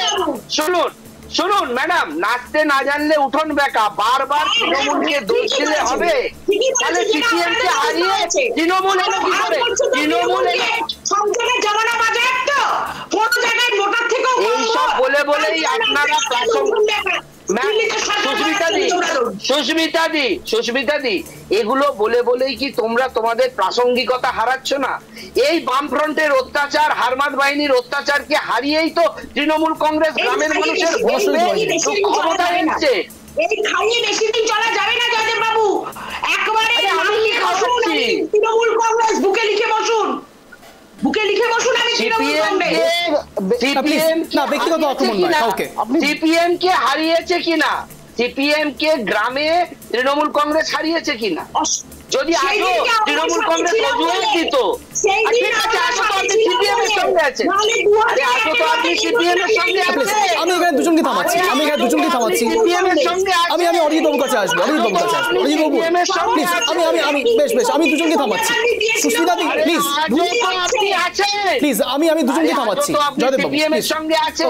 শুনুন শুনুন ম্যাডাম, নাচতে না জানলে উঠোন বেঁকা, বারবার তৃণমূলকে দোষ দিলে হবে? তাহলে সিপিএম কে হারিয়ে তৃণমূল এলো কি করে? তৃণমূল এইসব বলে বলেই আপনারা সুস্মিতা দি এগুলো বলে বলেই কি তোমরা তোমাদের প্রাসঙ্গিকতা হারাচ্ছ না? এই বামফ্রন্টের অত্যাচার, হারমাদ বাহিনীর অত্যাচারকে হারিয়েই তো তৃণমূল কংগ্রেস গ্রামের মানুষের ক্ষমতা এনেছে।
এই খাইয়ে বেশি দিন চলা যাবে না জয়দেব বাবু, একবারে তৃণমূল কংগ্রেস বুকে লিখে বসুন, বুকে লিখে বসুন। আমি
সিপিএম কে হারিয়েছে কিনা, সিপিএম কে গ্রামে তৃণমূল কংগ্রেস হারিয়েছে কিনা? যদি আজও তৃণমূল কংগ্রেস অজুহাত দিত, ঠিক আছে, আজও তো আপনি সিপিএম এর সঙ্গে আছেন, আরে আজও তো আপনি সিপিএম এর সঙ্গে আছেন।
আমি এখানে দুজনকে থামাচ্ছি,
সিপিএম এর সঙ্গে
আমি অরিজিৎ বাবুর কাছে আসবো, অরিজিৎ বাবু প্লিজ, আমি বেশ আমি দুজনকে থামাচ্ছি। সুস্মিতা দি প্লিজ, আমি দুজনকে থামাচ্ছি। জয়দেব বাবু
সিপিএম এর সঙ্গে আছে।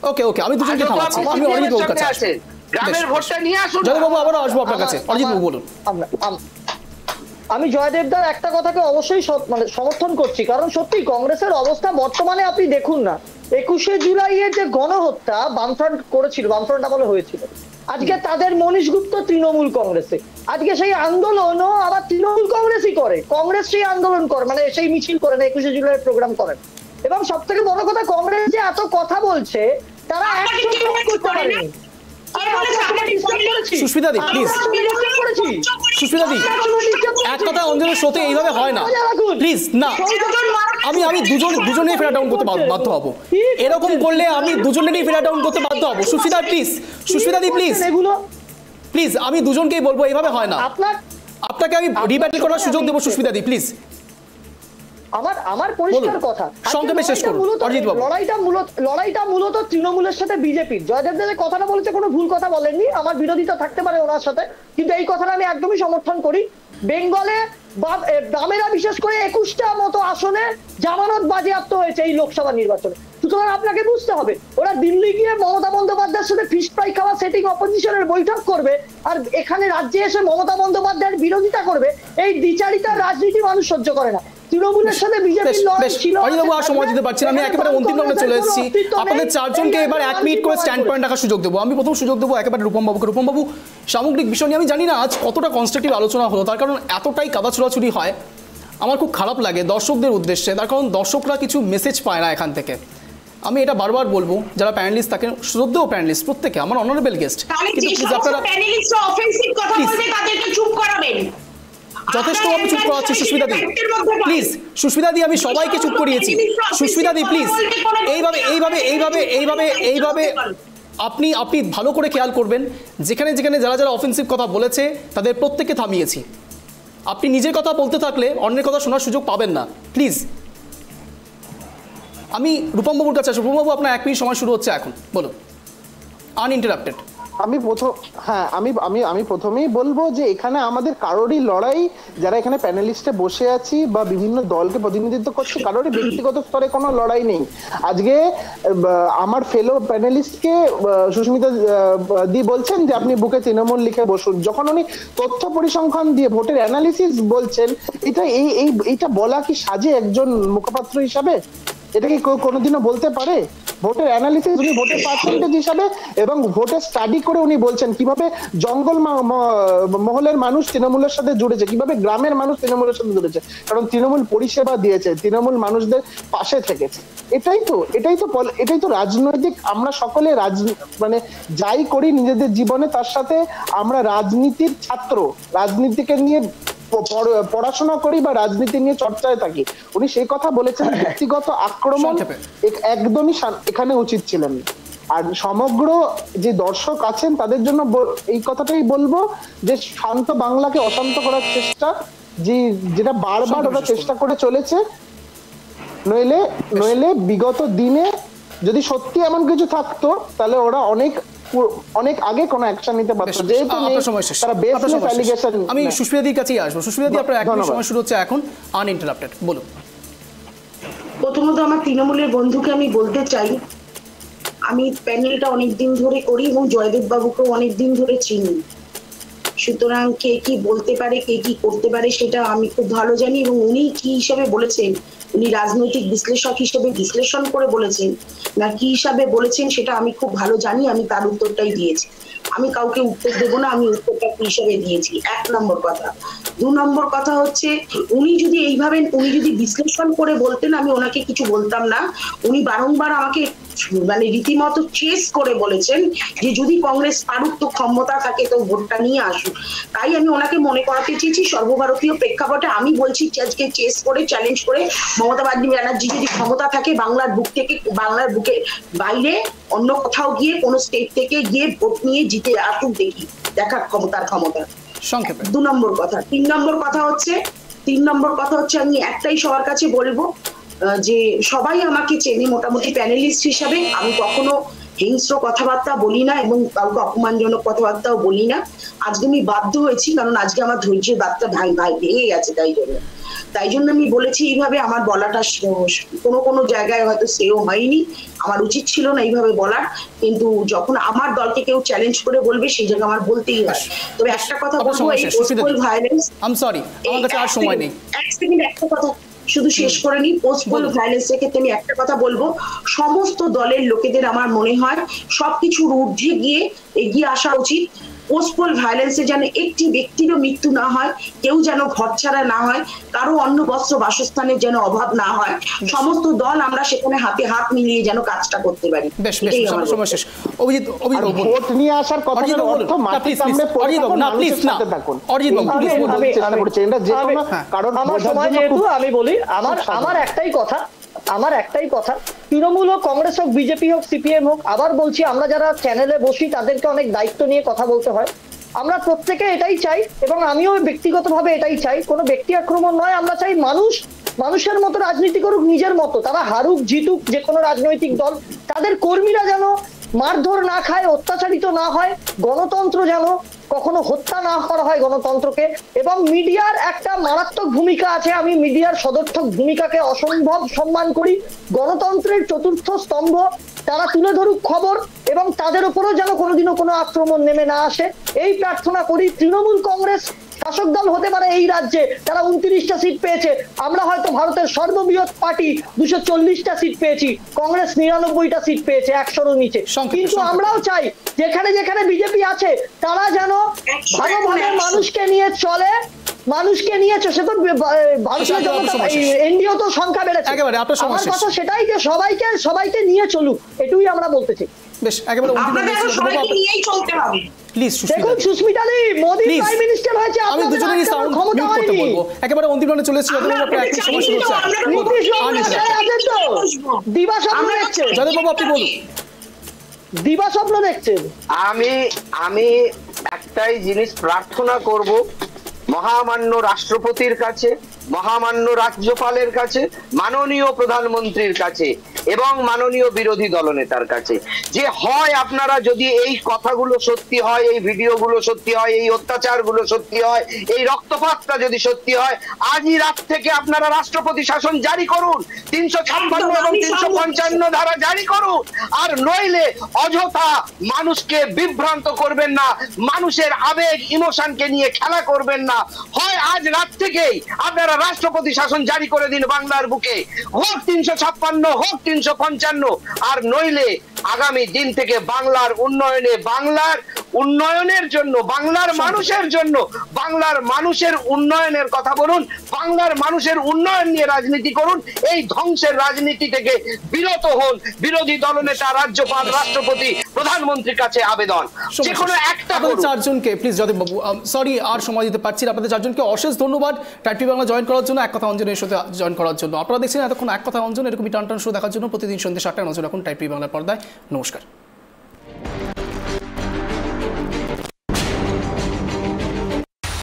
ওকে আমি দুজনকে থামাচ্ছি, আমি অরিজিৎ বাবুর কাছে আসছি।
গ্রামের ভোটটা নিয়ে আসুন।
জয়দেব বাবু আবারও আসবো আপনার কাছে। অরিজিৎ বাবু বলুন।
আমি জয়দেবদার একটা কথাকে অবশ্যই মানে সমর্থন করছি, কারণ সত্যি কংগ্রেসের অবস্থা বর্তমানে আপনি দেখুন না, 21শে জুলাইয়ের যে গণহত্যা বামফ্রন্ট করেছিল, বামফ্রন্ট আমলে হয়েছিল, আজকে তাদের মনীষ গুপ্ত তৃণমূল কংগ্রেসে, আজকে সেই আন্দোলনও আবার তৃণমূল কংগ্রেসই করে, কংগ্রেস সেই আন্দোলন করে, মানে সেই মিছিল করেন, 21শে জুলাইয়ের প্রোগ্রাম করেন। এবং সব থেকে বড় কথা, কংগ্রেস যে এত কথা বলছে তারা করতে পারেনি।
সুস্মিতা দি প্লিজ, সুস্মিতা দি এক কথা অঞ্জনের শোতে এইভাবে হয় না, প্লিজ না। আমি দুজনেই ফেরা ডাউন করতে বাধ্য হবো, এরকম করলে আমি দুজনেরই ফেরা ডাউন করতে বাধ্য হবো। সুস্মিতা প্লিজ, সুস্মিতা দি প্লিজ, আমি দুজনকেই বলবো এইভাবে হয় না। আপনাকে আমি রিব্যাটল করার সুযোগ দেবো সুস্মিতা দি প্লিজ।
আমার পরিষ্কার কথা,
সংক্ষেপে শেষ করুন অরিজিৎ বাবু।
লড়াইটা মূলত তৃণমূলের সাথে বিজেপির। জয়দেব যে কথাটা বলেছে কোনো ভুল কথা বলেননি, আমার বিরোধিতা থাকতে পারে ওনার সাথে, কিন্তু এই কথাটা আমি একদমই সমর্থন করি। বেঙ্গলে বামেরা বিশেষ করে 21টা মতো আসনে জামানত বাজেয়াপ্ত হয়েছে এই লোকসভা নির্বাচনে। সুতরাং আপনাকে বুঝতে হবে, ওরা দিল্লি গিয়ে মমতা বন্দ্যোপাধ্যায়ের সাথে ফিশ ফ্রাই খাওয়া সেটিং অপোজিশনের বৈঠক করবে, আর এখানে রাজ্যে এসে মমতা বন্দ্যোপাধ্যায়ের বিরোধিতা করবে। এই দ্বিচারিতার রাজনীতি মানুষ সহ্য করে না। তৃণমূলের সাথে বিজেপির লড়াই ছিল।
অরিজিৎ বাবু আর সময় দিতে পারছি না, আমি একেবারে অন্তিম রাউন্ডে চলে এসেছি। আপনাদের চারজনকে এবার 1 মিনিট করে স্ট্যান্ড পয়েন্ট রাখার সুযোগ দেবো। আমি প্রথম সুযোগ দেবো একেবারে রূপম বাবুকে। রূপম বাবু, সামগ্রিক বিষয় নিয়ে আমি জানি না আজ কতটা কনস্ট্রাকটিভ আলোচনা হলো, তার কারণ এতটাই কাদা ছোড়াছুড়ি হয়, আমার খুব খারাপ লাগে দর্শকদের উদ্দেশ্যে, তার কারণ দর্শকরা কিছু মেসেজ পায় না এখান থেকে। আমি এটা বারবার বলবো, যারা প্যানেলিস্ট থাকেন, শ্রদ্ধেয় প্যানেলিস্ট প্রত্যেকে আমার অনারেবল গেস্ট, কিন্তু প্লিজ আপনারা যথেষ্ট আমি চুপ করাচ্ছি। সুস্মিতা দি প্লিজ, সুস্মিতা দি আমি সবাইকে চুপ করিয়েছি। সুস্মিতা দি প্লিজ, এইভাবে আপনি ভালো করে খেয়াল করবেন, যেখানে যারা অফেন্সিভ কথা বলেছে তাদের প্রত্যেককে থামিয়েছি। আপনি নিজের কথা বলতে থাকলে অন্যের কথা শোনার সুযোগ পাবেন না, প্লিজ। আমি রূপম বাবুর কাছে আসবো। রূপম বাবু, আপনার 1 মিনিট সময় শুরু হচ্ছে এখন, বলুন, আনইন্টারাপ্টেড।
আমি প্রথমেই বলবো যে এখানে আমাদের কারোরই লড়াই, যারা এখানে প্যানেলিস্টে বসে আছি বা বিভিন্ন দলকে প্রতিনিধিত্ব করছে, কারোরই ব্যক্তিগত স্তরে কোনো লড়াই নেই। আজকে আমার ফেলো প্যানেলিস্টকে সুস্মিতা দি বলছেন যে আপনি বুকে তৃণমূল লিখে বসুন, যখন উনি তথ্য পরিসংখ্যান দিয়ে ভোটের অ্যানালিসিস বলছেন, এটা বলা কি সাজে একজন মুখপাত্র হিসাবে? এটা কি কোনোদিনও বলতে পারে? ভোটের অ্যানালিসিস উনি ভোটের পার্সেন্টেজ হিসাবে এবং ভোটের স্টাডি করে উনি বলছেন কিভাবে জঙ্গল মহলের মানুষ তৃণমূলের সাথে জুড়েছে, কিভাবে গ্রামের মানুষ তৃণমূলের সাথে জুড়েছে, কারণ তৃণমূল পরিষেবা দিয়েছে, তৃণমূল মানুষদের পাশে থেকেছে। এটাই তো রাজনৈতিক। আমরা সকলে মানে যাই করি নিজেদের জীবনে, তার সাথে আমরা রাজনীতির ছাত্র, রাজনীতিকে নিয়ে পড়াশোনা করি বা রাজনীতি নিয়ে চর্চায় থাকি। উনি সেই কথা বলেছেন, ব্যক্তিগত আক্রমণ একদমই এখানে উচিত ছিলেন। আর সমগ্র যে দর্শক আছেন তাদের জন্য এই কথাটাই বলবো যে শান্ত বাংলাকে অশান্ত করার চেষ্টা, যেটা বারবার ওরা চেষ্টা করে চলেছে, নইলে বিগত দিনে যদি সত্যি এমন কিছু থাকতো তাহলে ওরা অনেক আগে কোনো অ্যাকশন নিতে পারতো। যেহেতু তারা বেসলেস অ্যালিগেশন।
আমি সুস্মিতাদির কাছেই আসবো। সুস্মিতাদি, আপনার 1 মিনিট সময় শুরু হচ্ছে এখন, আনইন্টারাপ্টেড, বলুন।
প্রথমত আমার তৃণমূলের বন্ধুকে আমি বলতে চাই, আমি প্যানেলটা অনেকদিন ধরে করি এবং জয়দেব বাবুকেও অনেকদিন ধরে চিনি, সুতরাং কে কি বলতে পারে, কে কি করতে পারে সেটা আমি খুব ভালো জানি। এবং উনি কি হিসাবে বলেছেন, উনি রাজনৈতিক বিশ্লেষক হিসেবে বিশ্লেষণ করে বলেছেন না কি হিসাবে বলেছেন সেটা আমি খুব ভালো জানি, আমি তার উত্তরটাই দিয়েছি। আমি কাউকে উত্তর দেবো না, আমি উত্তরটা কি হিসাবে দিয়েছি, 1 নম্বর কথা। 2 নম্বর কথা হচ্ছে, উনি যদি বিশ্লেষণ করে বলতেন আমি ওনাকে কিছু বলতাম না। উনি বারংবার আমাকে মানে রীতিমতো চেস করে বলেছেন যে যদি কংগ্রেস পারুক তো ক্ষমতা থাকে তো ভোটটা নিয়ে আসুক। তাই আমি ওনাকে মনে করাতে চেয়েছি সর্বভারতীয় প্রেক্ষাপটে আমি বলছি আজকে চেস করে চ্যালেঞ্জ করে মমতা ব্যানার্জি যদি ক্ষমতা থাকে বাংলার বুকে বাইরে অন্য কোথাও গিয়ে কোনো স্টেট থেকে গিয়ে ভোট নিয়ে জিতে আসুক, দেখি দেখার ক্ষমতা।
সংক্ষেপে
2 নম্বর কথা। 3 নম্বর কথা হচ্ছে আমি একটাই সবার কাছে বলবো যে সবাই আমাকে চেনে মোটামুটি প্যানেলিস্ট হিসাবে, আমি কখনো হিংস্র কথাবার্তা বলি না এবং কাউকে অপমানজনক কথাবার্তাও বলি না। আজকে আমি বাধ্য হয়েছি, কারণ আজকে আমার ধৈর্যের বার্তা ভেঙে গেছে, তাই জন্য আমি বলেছি এইভাবে। আমার বলাটা কোনো জায়গায় হয়তো সেও হয়নি, আমার উচিত ছিল না এইভাবে বলার, কিন্তু যখন আমার দলকে কেউ চ্যালেঞ্জ করে বলবে সেই জায়গায় আমার বলতেই হয়। তবে একটা কথা বলবো, এই পোস্টপোল ভায়োলেন্স,
আমার কাছে আর সময় নেই,
এক সেকেন্ড একটা কথা শুধু শেষ করে নি। পোস্টপোল ভায়োলেন্সের ক্ষেত্রে আমি একটা কথা বলবো, সমস্ত দলের লোকেদের আমার মনে হয় সবকিছুর ঊর্ধ্বে গিয়ে এগিয়ে আসা উচিত। পোস্টপোল ভায়োলেন্সে যেন একটি ব্যক্তিরও মৃত্যু না হয়, কেউ যেন ঘর ছাড়া না হয়, কারো অন্ন বস্ত্র বাসস্থানের যেন অভাব না হয়। সমস্ত দল আমরা সেখানে হাতে হাত মিলিয়ে যেন কাজটা করতে পারি।
বেশ সময় শেষ। অভিজিৎ
ভোট নিয়ে আসার কথার অর্থ মাটি কামড়ে পড়ে থাকুন, মানুষের সাথে থাকুন।
কারণ আমার সময় যেহেতু আমি বলি, আমার একটাই কথা, তৃণমূল হোক, কংগ্রেস হোক, বিজেপি হোক, সিপিএম হোক, আবার বলছি আমরা যারা চ্যানেলে বসি তাদেরকে অনেক দায়িত্ব নিয়ে কথা বলতে হয়। আমরা প্রত্যেকে এটাই চাই এবং আমিও ব্যক্তিগতভাবে এটাই চাই, কোনো ব্যক্তি আক্রমণ নয়। আমরা চাই মানুষের মতো রাজনীতি করুক, নিজের মতো, তারা হারুক জিতুক যে কোনো রাজনৈতিক দল, তাদের কর্মীরা যেন মারধর না খায়, অত্যাচারিত না হয়, গণতন্ত্র যেন কখনো হত্যা না করা হয় গণতন্ত্রকে। এবং মিডিয়ার একটা মারাত্মক ভূমিকা আছে, আমি মিডিয়ার সদর্থক ভূমিকাকে অসম্ভব সম্মান করি। গণতন্ত্রের চতুর্থ স্তম্ভ, তারা তুলে ধরুক খবর এবং তাদের উপরও যেন কোনোদিনও কোনো আক্রমণ নেমে না আসে, এই প্রার্থনা করি। তৃণমূল কংগ্রেস শাসক দল হতে পারে এই রাজ্যে, তারা 29টা সিট পেয়েছে, আমরা হয়তো ভারতের সর্ববৃহৎ পার্টি 240টা সিট পেয়েছি, কংগ্রেস 99টা সিট পেয়েছে, 100-র নিচে। কিন্তু আমরাও চাই যেখানে যেখানে বিজেপি আছে তারা যেন ভালোভাবে মানুষকে নিয়ে চলে, সে তো ভারতীয় জনতা এনডিও তো সংখ্যা বেড়েছে। আমার কথা সেটাই যে সবাইকে নিয়ে চলুক, এটুকুই আমরা বলতে চাই।
বেশ, একেবারে
নিয়েই চলতে হবে।
দেখুন সুস্মিতা দি, মোদি প্রাইম মিনিস্টার হয়েছে,
আমি দুজনেরই সাউন্ড মিউট করতে বলবো। একেবারে অন্তিম রাউন্ডে চলে এসেছি, সময় শুরু হচ্ছে।
দিবা স্বপ্ন দেখছে,
যাদব বাবু আপনি বলুন।
দিবা স্বপ্ন দেখছেন।
আমি একটাই জিনিস প্রার্থনা করব মহামান্য রাষ্ট্রপতির কাছে, মহামান্য রাজ্যপালের কাছে, মাননীয় প্রধানমন্ত্রীর কাছে এবং মাননীয় বিরোধী দলনেতার কাছে, যে হয় আপনারা যদি এই কথাগুলো সত্যি হয়, এই ভিডিওগুলো সত্যি হয়, এই অত্যাচারগুলো সত্যি হয়, এই রক্তপাতটা যদি সত্যি হয়, আজই রাত থেকে আপনারা রাষ্ট্রপতি শাসন জারি করুন, 356 এবং 355 ধারা জারি করুন। আর নইলে অযথা মানুষকে বিভ্রান্ত করবেন না, মানুষের আবেগ ইমোশনকে নিয়ে খেলা করবেন না। হয় আজ রাত থেকেই আপনারা রাষ্ট্রপতি শাসন জারি করে দিন বাংলার বুকে, হোক 356 হোক 355, আর নইলে আগামী দিন থেকে বাংলার উন্নয়নের জন্য, বাংলার মানুষের উন্নয়নের কথা বলুন, বাংলার মানুষের উন্নয়ন নিয়ে রাজনীতি করুন। এই ধ্বংসের রাজনীতি থেকে বিরত হন। বিরোধী দলনেতা, রাজ্যপাল, রাষ্ট্রপতি, প্রধানমন্ত্রীর কাছে আবেদন, যে কোনো একটা
চারজনকে প্লিজ, যাদব বাবু সরি আর সময় দিতে পারছি না, আপনাদের চারজনকে অশেষ ধন্যবাদ টাইপ টিভি বাংলা জয়েন করার জন্য, এক কথা অঞ্জনের সাথে জয়েন করার জন্য। আপনারা দেখছেন এতক্ষণ এক কথা অঞ্জন, এরকম টান শো দেখার জন্য প্রতিদিন সন্ধ্যে 7টায় নজর রাখুন টাইপ টিভি বাংলার পর্দায়। নমস্কার।